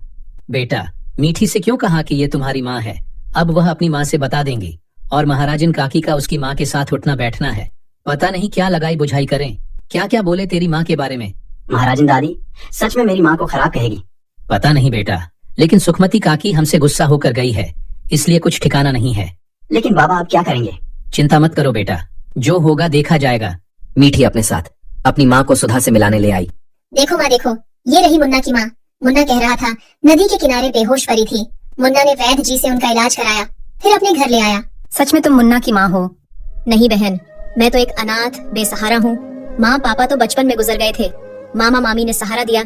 बेटा, मीठी से क्यों कहा कि ये तुम्हारी माँ है? अब वह अपनी माँ से बता देंगी और महाराजन काकी का उसकी माँ के साथ उठना बैठना है। पता नहीं क्या लगाई बुझाई करें, क्या क्या बोले तेरी माँ के बारे में। महाराजन दादी सच में मेरी माँ को खराब कहेगी? पता नहीं बेटा, लेकिन सुखमती काकी हमसे गुस्सा होकर गई है, इसलिए कुछ ठिकाना नहीं है। लेकिन बाबा आप क्या करेंगे? चिंता मत करो बेटा, जो होगा देखा जाएगा। मीठी अपने साथ अपनी माँ को सुधा से मिलाने ले आई। देखो माँ देखो, ये रही मुन्ना की माँ। मुन्ना कह रहा था नदी के किनारे बेहोश पड़ी थी। मुन्ना ने वैद्य जी से उनका इलाज कराया, फिर अपने घर ले आया। सच में तुम मुन्ना की माँ हो? नहीं बहन, मैं तो एक अनाथ बेसहारा हूँ। माँ पापा तो बचपन में गुजर गए थे, मामा मामी ने सहारा दिया,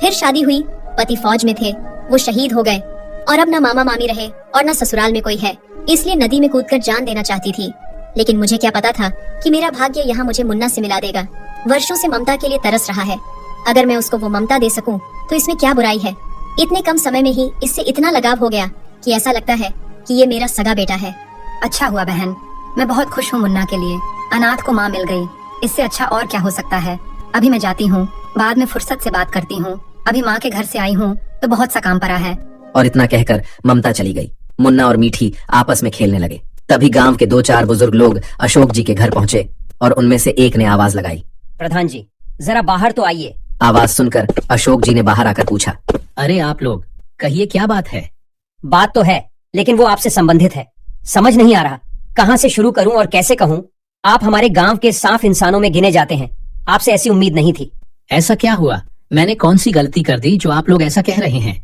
फिर शादी हुई, पति फौज में थे, वो शहीद हो गए और अब न मामा मामी रहे और न ससुराल में कोई है, इसलिए नदी में कूदकर जान देना चाहती थी। लेकिन मुझे क्या पता था कि मेरा भाग्य यहाँ मुझे मुन्ना से मिला देगा। वर्षों से ममता के लिए तरस रहा है, अगर मैं उसको वो ममता दे सकूं तो इसमें क्या बुराई है। इतने कम समय में ही इससे इतना लगाव हो गया कि ऐसा लगता है कि ये मेरा सगा बेटा है। अच्छा हुआ बहन, मैं बहुत खुश हूँ मुन्ना के लिए। अनाथ को माँ मिल गई, इससे अच्छा और क्या हो सकता है। अभी मैं जाती हूँ, बाद में फुर्सत से बात करती हूँ। अभी माँ के घर से आई हूँ तो बहुत सा काम पड़ा है। और इतना कहकर ममता चली गई। मुन्ना और मीठी आपस में खेलने लगे। तभी गांव के 2-4 बुजुर्ग लोग अशोक जी के घर पहुंचे और उनमें से एक ने आवाज लगाई, प्रधान जी जरा बाहर तो आइए। आवाज सुनकर अशोक जी ने बाहर आकर पूछा, अरे आप लोग, कहिए क्या बात है? बात तो है, लेकिन वो आपसे संबंधित है। समझ नहीं आ रहा कहाँ से शुरू करूं और कैसे कहूं। आप हमारे गांव के साफ इंसानों में गिने जाते हैं, आपसे ऐसी उम्मीद नहीं थी। ऐसा क्या हुआ? मैंने कौन सी गलती कर दी जो आप लोग ऐसा कह रहे हैं?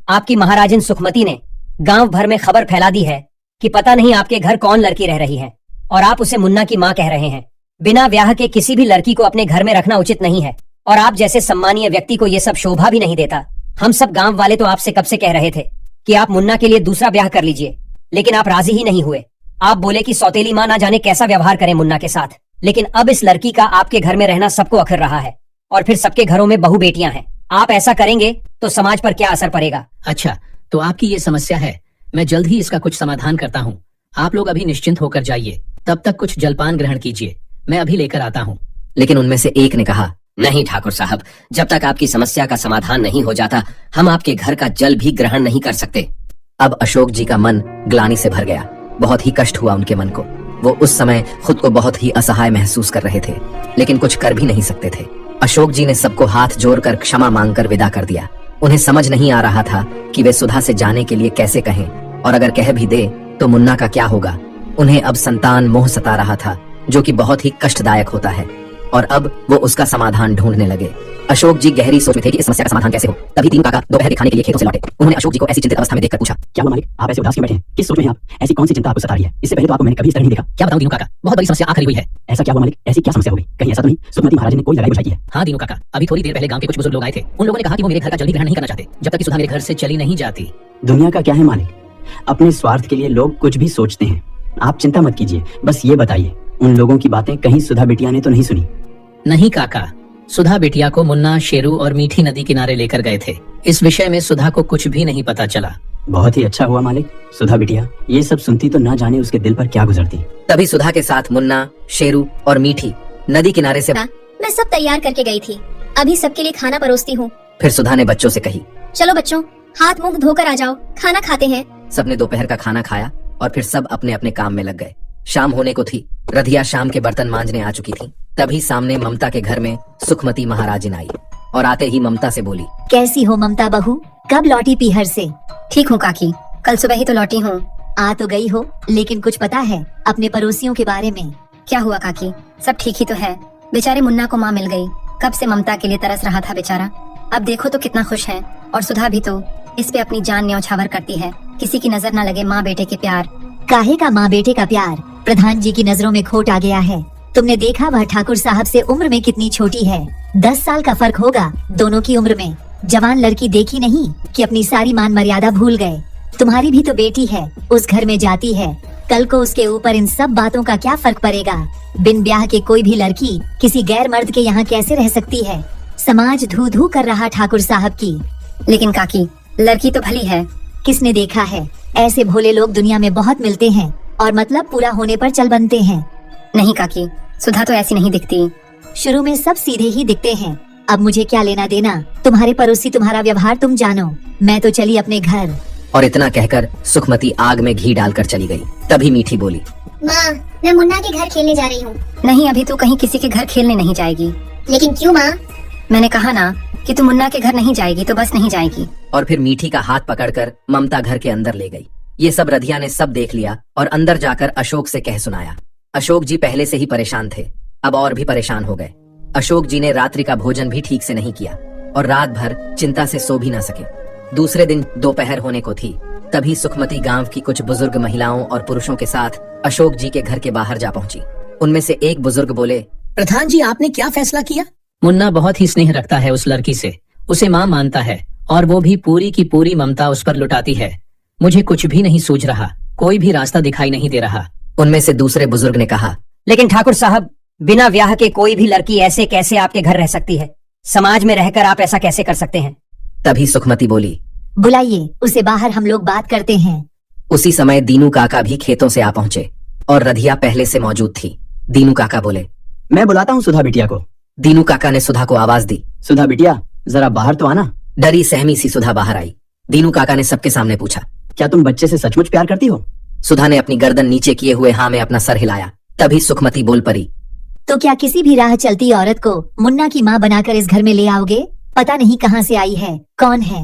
आपकी महाराजन सुखमती ने गांव भर में खबर फैला दी है कि पता नहीं आपके घर कौन लड़की रह रही है, और आप उसे मुन्ना की माँ कह रहे हैं। बिना ब्याह के किसी भी लड़की को अपने घर में रखना उचित नहीं है, और आप जैसे सम्मानीय व्यक्ति को ये सब शोभा भी नहीं देता। हम सब गांव वाले तो आपसे कब से कह रहे थे कि आप मुन्ना के लिए दूसरा ब्याह कर लीजिए, लेकिन आप राजी ही नहीं हुए। आप बोले कि सौतेली माँ ना जाने कैसा व्यवहार करे मुन्ना के साथ। लेकिन अब इस लड़की का आपके घर में रहना सबको अखर रहा है, और फिर सबके घरों में बहू बेटियां हैं। आप ऐसा करेंगे तो समाज पर क्या असर पड़ेगा? अच्छा, तो आपकी ये समस्या है। मैं जल्द ही इसका कुछ समाधान करता हूँ। आप लोग अभी निश्चिंत होकर जाइए, तब तक कुछ जलपान ग्रहण कीजिए, मैं अभी लेकर आता हूँ। लेकिन उनमें से एक ने कहा, नहीं ठाकुर साहब, जब तक आपकी समस्या का समाधान नहीं हो जाता हम आपके घर का जल भी ग्रहण नहीं कर सकते। अब अशोक जी का मन ग्लानि से भर गया। बहुत ही कष्ट हुआ उनके मन को। वो उस समय खुद को बहुत ही असहाय महसूस कर रहे थे, लेकिन कुछ कर भी नहीं सकते थे। अशोक जी ने सबको हाथ जोड़कर क्षमा मांगकर विदा कर दिया। उन्हें समझ नहीं आ रहा था कि वे सुधा से जाने के लिए कैसे कहें, और अगर कह भी दे तो मुन्ना का क्या होगा। उन्हें अब संतान मोह सता रहा था, जो कि बहुत ही कष्टदायक होता है, और अब वो उसका समाधान ढूंढने लगे। अशोक जी गहरी सोच में थे कि इस समस्या का समाधान कैसे हो। तभी तीनों काका दोपहर के खाने के लिए खेतों से लौटे। उन्होंने अशोक जी को ऐसी चिंतित अवस्था में देखकर पूछा, क्या हुआ मालिक, आप ऐसे उदास क्यों बैठे हैं? किस सोच में हैं आप? ऐसी कौन सी चिंता आपको सता रही है? इससे पहले तो आपको मैंने कभी इस तरह नहीं देखा। क्या बताऊं दीनू काका, बहुत बड़ी समस्या आ खड़ी हुई है। ऐसा क्या हुआ मालिक? ऐसी क्या समस्या हो गई? कहीं ऐसा तो नहीं सुखमती महाराज ने कोई लड़ाई बुझाई है? हाँ दीनू काका, अभी थोड़ी देर पहले गांव के कुछ बुजुर्ग लोग आए थे। उन लोगों ने कहा कि वो मेरे घर का जल्दी ग्रहण नहीं करना चाहते जब तक कि सुधा मेरे घर से चली नहीं जाती। दुनिया का क्या है मालिक, अपने स्वार्थ के लिए लोग कुछ भी सोचते हैं। आप चिंता मत कीजिए, बस ये बताइए उन लोगों की बातें कहीं सुधा बिटिया ने तो नहीं सुनी? नहीं काका, सुधा बिटिया को मुन्ना, शेरू और मीठी नदी किनारे लेकर गए थे। इस विषय में सुधा को कुछ भी नहीं पता चला। बहुत ही अच्छा हुआ मालिक। सुधा बिटिया ये सब सुनती तो ना जाने उसके दिल पर क्या गुजरती। तभी सुधा के साथ मुन्ना, शेरू और मीठी नदी किनारे से मैं सब तैयार करके गई थी, अभी सबके लिए खाना परोसती हूँ। फिर सुधा ने बच्चों से कही, चलो बच्चों, हाथ मुंह धोकर आ जाओ, खाना खाते हैं। सबने दोपहर का खाना खाया और फिर सब अपने अपने काम में लग गए। शाम होने को थी। रधिया शाम के बर्तन मांजने आ चुकी थी। तभी सामने ममता के घर में सुखमती महाराजिन आई और आते ही ममता से बोली, कैसी हो ममता बहू, कब लौटी पीहर से? ठीक हूँ काकी, कल सुबह ही तो लौटी हूँ। आ तो गई हो, लेकिन कुछ पता है अपने पड़ोसियों के बारे में? क्या हुआ काकी, सब ठीक ही तो है। बेचारे मुन्ना को माँ मिल गई, कब से ममता के लिए तरस रहा था बेचारा। अब देखो तो कितना खुश है, और सुधा भी तो इस पे अपनी जान न्यौछावर करती है। किसी की नजर न लगे माँ बेटे के प्यार। काहे का माँ बेटे का प्यार, प्रधान जी की नजरों में खोट आ गया है। तुमने देखा वह ठाकुर साहब से उम्र में कितनी छोटी है, 10 साल का फर्क होगा दोनों की उम्र में। जवान लड़की देखी नहीं कि अपनी सारी मान मर्यादा भूल गए। तुम्हारी भी तो बेटी है, उस घर में जाती है, कल को उसके ऊपर इन सब बातों का क्या फर्क पड़ेगा? बिन ब्याह के कोई भी लड़की किसी गैर मर्द के यहाँ कैसे रह सकती है? समाज धू धू कर रहा ठाकुर साहब की। लेकिन काकी, लड़की तो भली है। किसने देखा है? ऐसे भोले लोग दुनिया में बहुत मिलते हैं और मतलब पूरा होने पर चल बनते हैं। नहीं काकी, सुधा तो ऐसी नहीं दिखती। शुरू में सब सीधे ही दिखते हैं। अब मुझे क्या लेना देना, तुम्हारे पड़ोसी तुम्हारा व्यवहार तुम जानो। मैं तो चली अपने घर। और इतना कहकर सुखमती आग में घी डालकर चली गई। तभी मीठी बोली, माँ, मैं मुन्ना के घर खेलने जा रही हूँ। नहीं, अभी तू कहीं किसी के घर खेलने नहीं जाएगी। लेकिन क्यों माँ? मैंने कहा ना कि तू मुन्ना के घर नहीं जाएगी तो बस नहीं जाएगी। और फिर मीठी का हाथ पकड़कर ममता घर के अंदर ले गई। ये सब रधिया ने सब देख लिया और अंदर जाकर अशोक से कह सुनाया। अशोक जी पहले से ही परेशान थे, अब और भी परेशान हो गए। अशोक जी ने रात्रि का भोजन भी ठीक से नहीं किया और रात भर चिंता से सो भी ना सके। दूसरे दिन दोपहर होने को थी। तभी सुखमती गांव की कुछ बुजुर्ग महिलाओं और पुरुषों के साथ अशोक जी के घर के बाहर जा पहुंची। उनमें से एक बुजुर्ग बोले, प्रधान जी, आपने क्या फैसला किया? मुन्ना बहुत ही स्नेह रखता है उस लड़की से, उसे माँ मानता है और वो भी पूरी की पूरी ममता उस पर लुटाती है। मुझे कुछ भी नहीं सूझ रहा, कोई भी रास्ता दिखाई नहीं दे रहा। उनमें से दूसरे बुजुर्ग ने कहा, लेकिन ठाकुर साहब, बिना ब्याह के कोई भी लड़की ऐसे कैसे आपके घर रह सकती है? समाज में रहकर आप ऐसा कैसे कर सकते हैं? तभी सुखमती बोली, बुलाइए उसे बाहर, हम लोग बात करते हैं। उसी समय दीनू काका भी खेतों से आ पहुंचे और रधिया पहले से मौजूद थी। दीनू काका बोले, मैं बुलाता हूँ सुधा बिटिया को। दीनू काका ने सुधा को आवाज दी, सुधा बिटिया जरा बाहर तो आना। डरी सहमी सी सुधा बाहर आई। दीनू काका ने सबके सामने पूछा, क्या तुम बच्चे से सचमुच प्यार करती हो? सुधा ने अपनी गर्दन नीचे किए हुए हाँ में अपना सर हिलाया। तभी सुखमती बोल पड़ी, तो क्या किसी भी राह चलती औरत को मुन्ना की माँ बनाकर इस घर में ले आओगे? पता नहीं कहाँ से आई है, कौन है?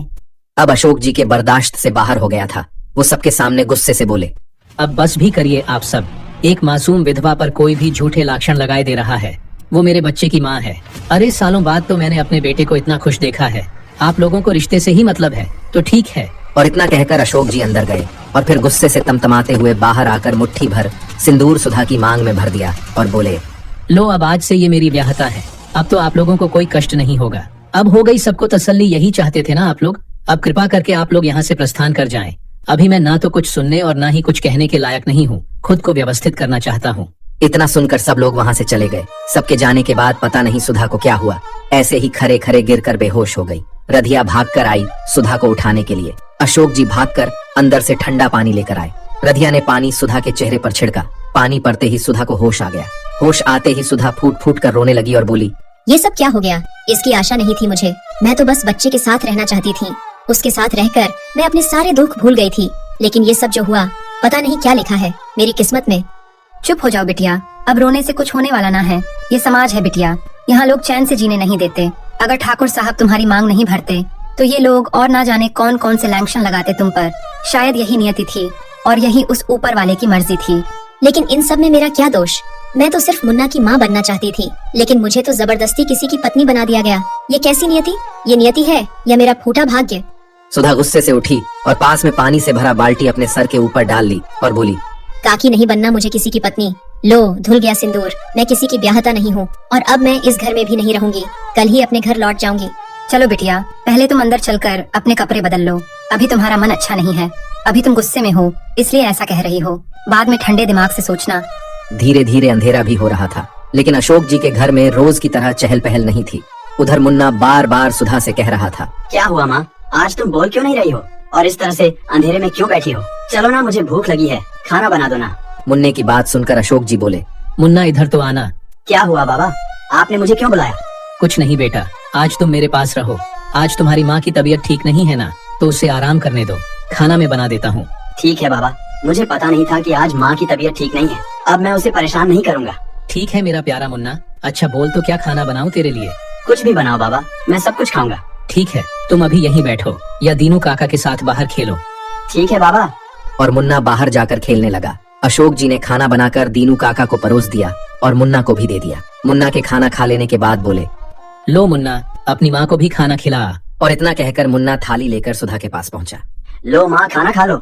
अब अशोक जी के बर्दाश्त से बाहर हो गया था। वो सबके सामने गुस्से से बोले, अब बस भी करिए आप सब। एक मासूम विधवा पर कोई भी झूठे लाक्षण लगाए दे रहा है। वो मेरे बच्चे की माँ है। अरे सालों बाद तो मैंने अपने बेटे को इतना खुश देखा है। आप लोगों को रिश्ते से ही मतलब है तो ठीक है। और इतना कहकर अशोक जी अंदर गए और फिर गुस्से से तमतमाते हुए बाहर आकर मुट्ठी भर सिंदूर सुधा की मांग में भर दिया और बोले, लो, अब आज से ये मेरी ब्याहता है। अब तो आप लोगों को कोई कष्ट नहीं होगा। अब हो गई सबको तसल्ली, यही चाहते थे ना आप लोग। अब कृपा करके आप लोग यहाँ से प्रस्थान कर जाएं। अभी मैं ना तो कुछ सुनने और ना ही कुछ कहने के लायक नहीं हूँ। खुद को व्यवस्थित करना चाहता हूँ। इतना सुनकर सब लोग वहाँ से चले गए। सबके जाने के बाद पता नहीं सुधा को क्या हुआ, ऐसे ही खरे खरे गिरकर बेहोश हो गई। रधिया भागकर आई सुधा को उठाने के लिए। अशोक जी भागकर अंदर से ठंडा पानी लेकर आए। रधिया ने पानी सुधा के चेहरे पर छिड़का। पानी पड़ते ही सुधा को होश आ गया। होश आते ही सुधा फूट फूट कर रोने लगी और बोली, ये सब क्या हो गया? इसकी आशा नहीं थी मुझे। मैं तो बस बच्चे के साथ रहना चाहती थी। उसके साथ रहकर मैं अपने सारे दुख भूल गई थी। लेकिन ये सब जो हुआ, पता नहीं क्या लिखा है मेरी किस्मत में। चुप हो जाओ बिटिया, अब रोने से कुछ होने वाला ना है। ये समाज है बिटिया, यहाँ लोग चैन से जीने नहीं देते। अगर ठाकुर साहब तुम्हारी मांग नहीं भरते तो ये लोग और ना जाने कौन कौन से लैंक्शन लगाते तुम पर। शायद यही नियति थी और यही उस ऊपर वाले की मर्जी थी। लेकिन इन सब में मेरा क्या दोष? मैं तो सिर्फ मुन्ना की माँ बनना चाहती थी, लेकिन मुझे तो जबरदस्ती किसी की पत्नी बना दिया गया। ये कैसी नियति? ये नियति है या मेरा फूटा भाग्य? सुधा गुस्से से उठी और पास में पानी से भरा बाल्टी अपने सर के ऊपर डाल ली और बोली, काकी नहीं बनना मुझे किसी की पत्नी। लो, धुल गया सिंदूर। मैं किसी की ब्याहता नहीं हूँ और अब मैं इस घर में भी नहीं रहूंगी। कल ही अपने घर लौट जाऊंगी। चलो बिटिया, पहले तुम अंदर चलकर अपने कपड़े बदल लो। अभी तुम्हारा मन अच्छा नहीं है, अभी तुम गुस्से में हो, इसलिए ऐसा कह रही हो। बाद में ठंडे दिमाग से सोचना। धीरे धीरे अंधेरा भी हो रहा था, लेकिन अशोक जी के घर में रोज की तरह चहल पहल नहीं थी। उधर मुन्ना बार बार सुधा से कह रहा था, क्या हुआ माँ, आज तुम बोल क्यों नहीं रही हो और इस तरह से अंधेरे में क्यों बैठी हो? चलो ना, मुझे भूख लगी है, खाना बना दो ना। मुन्ने की बात सुनकर अशोक जी बोले, मुन्ना इधर तो आना। क्या हुआ बाबा, आपने मुझे क्यों बुलाया? कुछ नहीं बेटा, आज तुम मेरे पास रहो। आज तुम्हारी माँ की तबीयत ठीक नहीं है ना, तो उसे आराम करने दो। खाना मैं बना देता हूँ। ठीक है बाबा, मुझे पता नहीं था कि आज माँ की तबीयत ठीक नहीं है। अब मैं उसे परेशान नहीं करूँगा। ठीक है मेरा प्यारा मुन्ना। अच्छा बोल तो क्या खाना बनाऊं तेरे लिए? कुछ भी बनाओ बाबा, मैं सब कुछ खाऊंगा। ठीक है, तुम अभी यहीं बैठो या दीनू काका के साथ बाहर खेलो। ठीक है बाबा। और मुन्ना बाहर जाकर खेलने लगा। अशोक जी ने खाना बनाकर दीनू काका को परोस दिया और मुन्ना को भी दे दिया। मुन्ना के खाना खा लेने के बाद बोले, लो मुन्ना, अपनी माँ को भी खाना खिला। और इतना कहकर मुन्ना थाली लेकर सुधा के पास पहुंचा। लो माँ, खाना खा लो।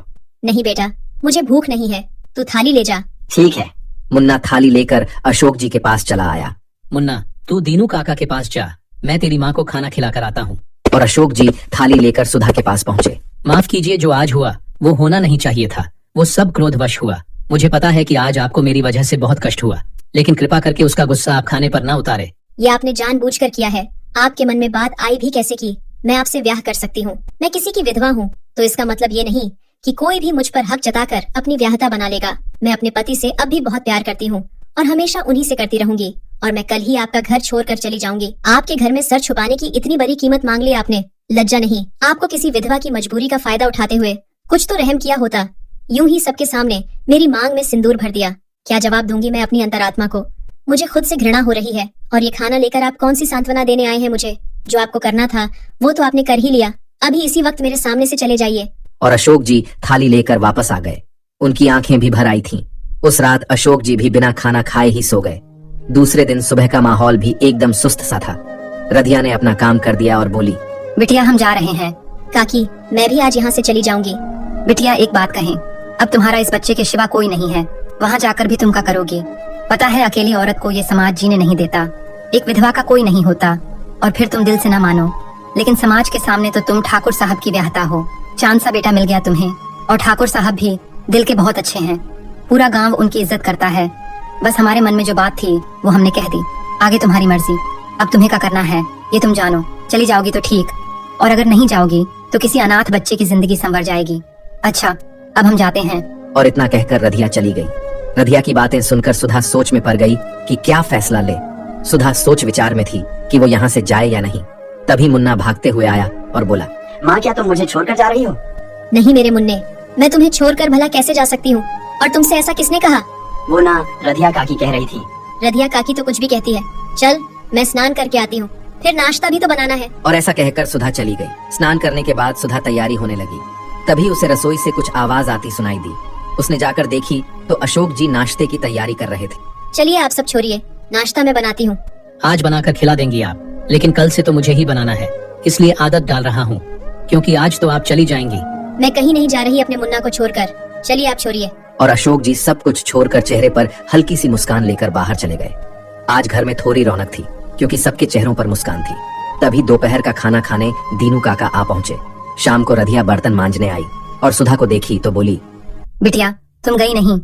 नहीं बेटा, मुझे भूख नहीं है, तू थाली ले जा। ठीक है। मुन्ना थाली लेकर अशोक जी के पास चला आया। मुन्ना, तू दीनू काका के पास जा, मैं तेरी माँ को खाना खिला कर आता हूँ। और अशोक जी थाली लेकर सुधा के पास पहुँचे। माफ कीजिए, जो आज हुआ वो होना नहीं चाहिए था। वो सब क्रोधवश हुआ। मुझे पता है कि आज आपको मेरी वजह से बहुत कष्ट हुआ, लेकिन कृपा करके उसका गुस्सा आप खाने पर ना उतारे। ये आपने जानबूझकर किया है। आपके मन में बात आई भी कैसे की? मैं आपसे ब्याह कर सकती हूँ। मैं किसी की विधवा हूँ, तो इसका मतलब ये नहीं कि कोई भी मुझ पर हक जताकर अपनी ब्याहता बना लेगा। मैं अपने पति से अब भी बहुत प्यार करती हूँ और हमेशा उन्हीं से करती रहूंगी। और मैं कल ही आपका घर छोड़कर चली जाऊंगी। आपके घर में सर छुपाने की इतनी बड़ी कीमत मांग ली आपने। लज्जा नहीं आपको किसी विधवा की मजबूरी का फायदा उठाते हुए? कुछ तो रहम किया होता। यूं ही सबके सामने मेरी मांग में सिंदूर भर दिया। क्या जवाब दूंगी मैं अपनी अंतरात्मा को? मुझे खुद से घृणा हो रही है। और ये खाना लेकर आप कौन सी सांत्वना देने आए हैं मुझे? जो आपको करना था वो तो आपने कर ही लिया। अभी इसी वक्त मेरे सामने से चले जाइए। और अशोक जी थाली लेकर वापस आ गए। उनकी आंखें भी भर आई थीं। उस रात अशोक जी भी बिना खाना खाए ही सो गए। दूसरे दिन सुबह का माहौल भी एकदम सुस्त सा था। रधिया ने अपना काम कर दिया और बोली, बिटिया हम जा रहे हैं। काकी, मैं भी आज यहाँ से चली जाऊंगी। बिटिया एक बात कहें, अब तुम्हारा इस बच्चे के सिवा कोई नहीं है। वहाँ जाकर भी तुम क्या करोगी? पता है अकेली औरत को ये समाज जीने नहीं देता। एक विधवा का कोई नहीं होता। और फिर तुम दिल से ना मानो, लेकिन समाज के सामने तो तुम ठाकुर साहब की ब्याहता हो। चांद सा बेटा मिल गया तुम्हें। और ठाकुर साहब भी दिल के बहुत अच्छे हैं। पूरा गांव उनकी इज्जत करता है। बस हमारे मन में जो बात थी वो हमने कह दी। आगे तुम्हारी मर्जी। अब तुम्हें क्या करना है ये तुम जानो। चली जाओगी तो ठीक, और अगर नहीं जाओगी तो किसी अनाथ बच्चे की जिंदगी संवर जाएगी। अच्छा, अब हम जाते हैं। और इतना कहकर रधिया चली गई। रधिया की बातें सुनकर सुधा सोच में पड़ गई कि क्या फैसला ले। सुधा सोच विचार में थी कि वो यहाँ से जाए या नहीं। तभी मुन्ना भागते हुए आया और बोला, माँ क्या तुम मुझे छोड़कर जा रही हो? नहीं मेरे मुन्ने, मैं तुम्हें छोड़कर भला कैसे जा सकती हूँ? और तुमसे ऐसा किसने कहा? वो ना रधिया काकी कह रही थी। रधिया काकी तो कुछ भी कहती है। चल मैं स्नान करके आती हूँ, फिर नाश्ता भी तो बनाना है। और ऐसा कहकर सुधा चली गई। स्नान करने के बाद सुधा तैयारी होने लगी। तभी उसे रसोई से कुछ आवाज आती सुनाई दी। उसने जाकर देखी तो अशोक जी नाश्ते की तैयारी कर रहे थे। चलिए आप सब छोड़िए, नाश्ता मैं बनाती हूँ। आज बनाकर खिला देंगी आप, लेकिन कल से तो मुझे ही बनाना है, इसलिए आदत डाल रहा हूँ, क्योंकि आज तो आप चली जाएंगी। मैं कहीं नहीं जा रही अपने मुन्ना को छोड़कर। चलिए आप छोड़िए। और अशोक जी सब कुछ छोड़कर चेहरे पर हल्की सी मुस्कान लेकर बाहर चले गए। आज घर में थोड़ी रौनक थी, क्योंकि सबके चेहरों पर मुस्कान थी। तभी दोपहर का खाना खाने दीनू काका आ पहुँचे। शाम को रधिया बर्तन मांजने आई और सुधा को देखी तो बोली, बिटिया तुम गई नहीं?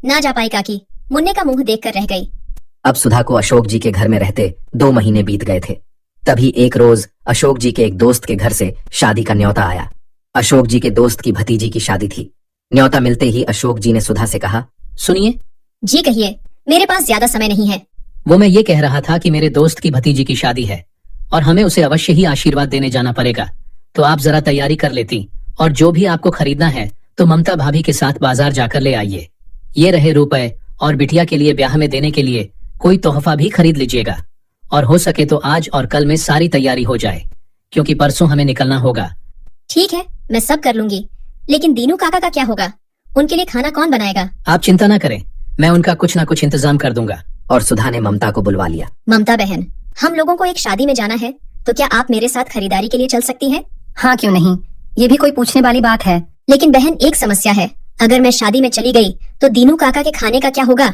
ना जा पाई काकी, मुन्ने का मुंह देखकर रह गई। अब सुधा को अशोक जी के घर में रहते 2 महीने बीत गए थे। तभी एक रोज अशोक जी के एक दोस्त के घर से शादी का न्योता आया। अशोक जी के दोस्त की भतीजी की शादी थी। न्योता मिलते ही अशोक जी ने सुधा से कहा, सुनिए। जी कहिए, मेरे पास ज्यादा समय नहीं है। वो मैं ये कह रहा था कि मेरे दोस्त की भतीजी की शादी है और हमें उसे अवश्य ही आशीर्वाद देने जाना पड़ेगा, तो आप जरा तैयारी कर लेती, और जो भी आपको खरीदना है तो ममता भाभी के साथ बाजार जाकर ले आइए। ये रहे रुपए, और बिटिया के लिए ब्याह में देने के लिए कोई तोहफा भी खरीद लीजिएगा। और हो सके तो आज और कल में सारी तैयारी हो जाए, क्योंकि परसों हमें निकलना होगा। ठीक है, मैं सब कर लूंगी, लेकिन दीनू काका का क्या होगा? उनके लिए खाना कौन बनाएगा? आप चिंता ना करें, मैं उनका कुछ ना कुछ इंतजाम कर दूंगा। और सुधा ने ममता को बुलवा लिया। ममता बहन, हम लोगों को एक शादी में जाना है, तो क्या आप मेरे साथ खरीदारी के लिए चल सकती हैं? हाँ, क्यों नहीं, ये भी कोई पूछने वाली बात है। लेकिन बहन, एक समस्या है, अगर मैं शादी में चली गई तो दीनू काका के खाने का क्या होगा?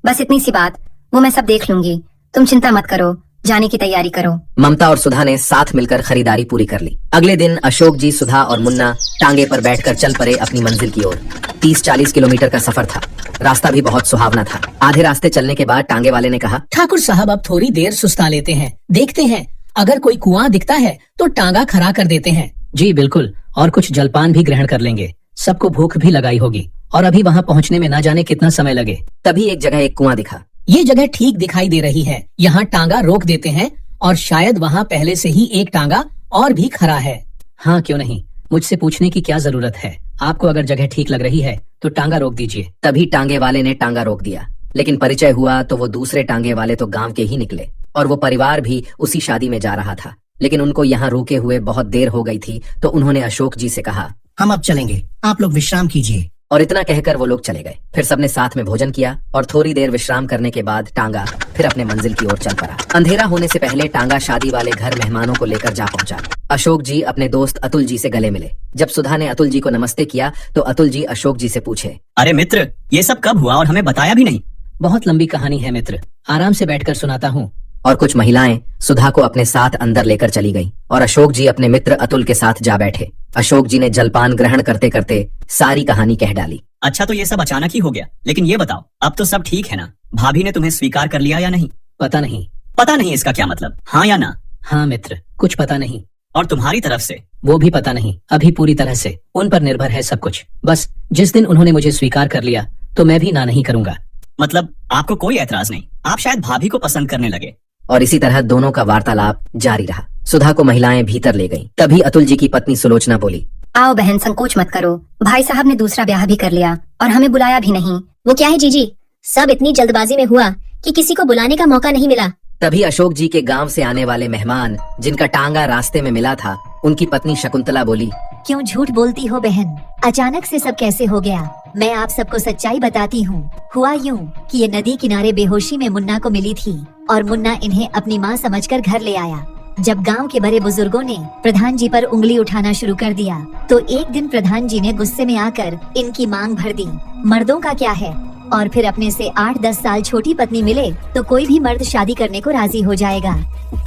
बस इतनी सी बात, वो मैं सब देख लूंगी, तुम चिंता मत करो, जाने की तैयारी करो। ममता और सुधा ने साथ मिलकर खरीदारी पूरी कर ली। अगले दिन अशोक जी, सुधा और मुन्ना टांगे पर बैठकर चल पड़े अपनी मंजिल की ओर। 30-40 किलोमीटर का सफर था। रास्ता भी बहुत सुहावना था। आधे रास्ते चलने के बाद टांगे वाले ने कहा, ठाकुर साहब अब थोड़ी देर सुस्ता लेते हैं, देखते हैं अगर कोई कुआं दिखता है तो टांगा खड़ा कर देते हैं। जी बिल्कुल, और कुछ जलपान भी ग्रहण कर लेंगे, सबको भूख भी लगाई होगी, और अभी वहाँ पहुँचने में ना जाने कितना समय लगे। तभी एक जगह एक कुआं दिखा। ये जगह ठीक दिखाई दे रही है, यहाँ टांगा रोक देते हैं, और शायद वहाँ पहले से ही एक टांगा और भी खड़ा है। हाँ, क्यों नहीं, मुझसे पूछने की क्या जरूरत है, आपको अगर जगह ठीक लग रही है तो टांगा रोक दीजिए। तभी टांगे वाले ने टांगा रोक दिया, लेकिन परिचय हुआ तो वो दूसरे टांगे वाले तो गांव के ही निकले, और वो परिवार भी उसी शादी में जा रहा था। लेकिन उनको यहाँ रुके हुए बहुत देर हो गई थी, तो उन्होंने अशोक जी से कहा, हम अब चलेंगे, आप लोग विश्राम कीजिए। और इतना कहकर वो लोग चले गए। फिर सबने साथ में भोजन किया और थोड़ी देर विश्राम करने के बाद टांगा फिर अपने मंजिल की ओर चल पड़ा। अंधेरा होने से पहले टांगा शादी वाले घर मेहमानों को लेकर जा पहुंचा। अशोक जी अपने दोस्त अतुल जी से गले मिले। जब सुधा ने अतुल जी को नमस्ते किया तो अतुल जी अशोक जी से पूछे, अरे मित्र, ये सब कब हुआ और हमें बताया भी नहीं? बहुत लंबी कहानी है मित्र, आराम से बैठकर सुनाता हूँ। और कुछ महिलाएं सुधा को अपने साथ अंदर लेकर चली गईं और अशोक जी अपने मित्र अतुल के साथ जा बैठे। अशोक जी ने जलपान ग्रहण करते करते सारी कहानी कह डाली। अच्छा, तो ये सब अचानक ही हो गया, लेकिन ये बताओ, अब तो सब ठीक है ना? भाभी ने तुम्हें स्वीकार कर लिया या नहीं? पता नहीं। पता नहीं इसका क्या मतलब, हाँ या ना? हाँ मित्र, कुछ पता नहीं। और तुम्हारी तरफ से? वो भी पता नहीं, अभी पूरी तरह से उन पर निर्भर है सब कुछ। बस जिस दिन उन्होंने मुझे स्वीकार कर लिया तो मैं भी ना नहीं करूंगा। मतलब आपको कोई ऐतराज नहीं, आप शायद भाभी को पसंद करने लगे। और इसी तरह दोनों का वार्तालाप जारी रहा। सुधा को महिलाएं भीतर ले गईं। तभी अतुल जी की पत्नी सुलोचना बोली, आओ बहन, संकोच मत करो, भाई साहब ने दूसरा ब्याह भी कर लिया और हमें बुलाया भी नहीं। वो क्या है जीजी, सब इतनी जल्दबाजी में हुआ कि किसी को बुलाने का मौका नहीं मिला। तभी अशोक जी के गांव से आने वाले मेहमान जिनका टांगा रास्ते में मिला था, उनकी पत्नी शकुंतला बोली, क्यों झूठ बोलती हो बहन, अचानक से सब कैसे हो गया? मैं आप सबको सच्चाई बताती हूँ। हुआ यूँ कि ये नदी किनारे बेहोशी में मुन्ना को मिली थी और मुन्ना इन्हें अपनी माँ समझकर घर ले आया। जब गांव के बड़े बुजुर्गों ने प्रधान जी पर उंगली उठाना शुरू कर दिया तो एक दिन प्रधान जी ने गुस्से में आकर इनकी मांग भर दी। मर्दों का क्या है, और फिर अपने से 8-10 साल छोटी पत्नी मिले तो कोई भी मर्द शादी करने को राजी हो जाएगा।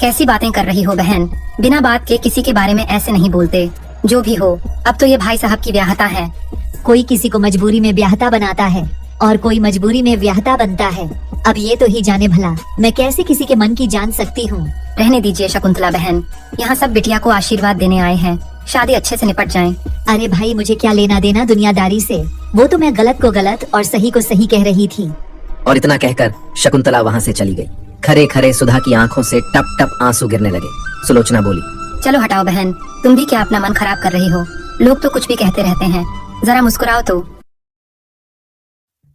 कैसी बातें कर रही हो बहन, बिना बात के किसी के बारे में ऐसे नहीं बोलते। जो भी हो, अब तो ये भाई साहब की ब्याहता है। कोई किसी को मजबूरी में ब्याहता बनाता है और कोई मजबूरी में ब्याहता बनता है। अब ये तो ही जाने भला, मैं कैसे किसी के मन की जान सकती हूँ। रहने दीजिए शकुंतला बहन, यहाँ सब बिटिया को आशीर्वाद देने आए हैं, शादी अच्छे से निपट जाए। अरे भाई, मुझे क्या लेना देना दुनियादारी से, वो तो मैं गलत को गलत और सही को सही कह रही थी। और इतना कहकर शकुंतला वहाँ से चली गई। खरे खरे सुधा की आंखों से टप टप आंसू गिरने लगे। सुलोचना बोली, चलो हटाओ बहन, तुम भी क्या अपना मन खराब कर रही हो? लोग तो कुछ भी कहते रहते हैं, जरा मुस्कुराओ तो।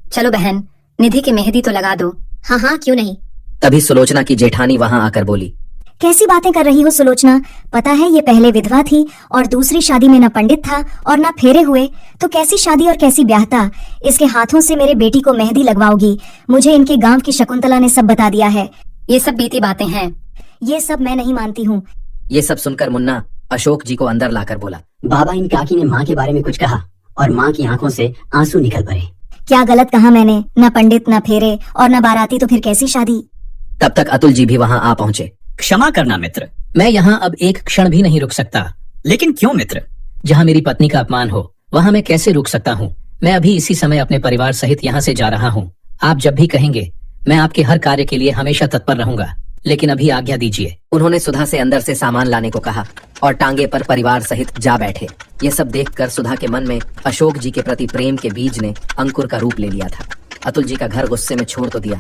चलो बहन, निधि की मेहंदी तो लगा दो। हाँ हाँ, क्यों नहीं। तभी सुलोचना की जेठानी वहाँ आकर बोली, कैसी बातें कर रही हो सुलोचना, पता है ये पहले विधवा थी और दूसरी शादी में न पंडित था और न फेरे हुए, तो कैसी शादी और कैसी ब्याहता। इसके हाथों से मेरे बेटी को मेहंदी लगवाओगी, मुझे इनके गांव की शकुंतला ने सब बता दिया है। ये सब बीती बातें हैं, ये सब मैं नहीं मानती हूँ। ये सब सुनकर मुन्ना अशोक जी को अंदर लाकर बोला, बाबा, इन काकी ने माँ के बारे में कुछ कहा और माँ की आंखों से आंसू निकल पड़े। क्या गलत कहा मैंने? न पंडित, न फेरे और न बाराती, तो फिर कैसी शादी? तब तक अतुल जी भी वहाँ आ पहुँचे। क्षमा करना मित्र, मैं यहाँ अब एक क्षण भी नहीं रुक सकता। लेकिन क्यों मित्र? जहाँ मेरी पत्नी का अपमान हो वहाँ मैं कैसे रुक सकता हूँ? मैं अभी इसी समय अपने परिवार सहित यहाँ से जा रहा हूँ। आप जब भी कहेंगे मैं आपके हर कार्य के लिए हमेशा तत्पर रहूंगा, लेकिन अभी आज्ञा दीजिए। उन्होंने सुधा से अंदर से सामान लाने को कहा और टांगे पर परिवार सहित जा बैठे। ये सब देखकर सुधा के मन में अशोक जी के प्रति प्रेम के बीज ने अंकुर का रूप ले लिया था। अतुल जी का घर गुस्से में छोड़ तो दिया,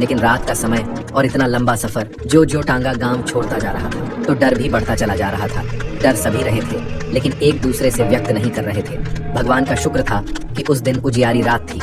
लेकिन रात का समय और इतना लंबा सफर, जो टांगा गांव छोड़ता जा रहा था तो डर भी बढ़ता चला जा रहा था। डर सभी रहे थे, लेकिन एक दूसरे से व्यक्त नहीं कर रहे थे। भगवान का शुक्र था कि उस दिन उजियारी रात थी।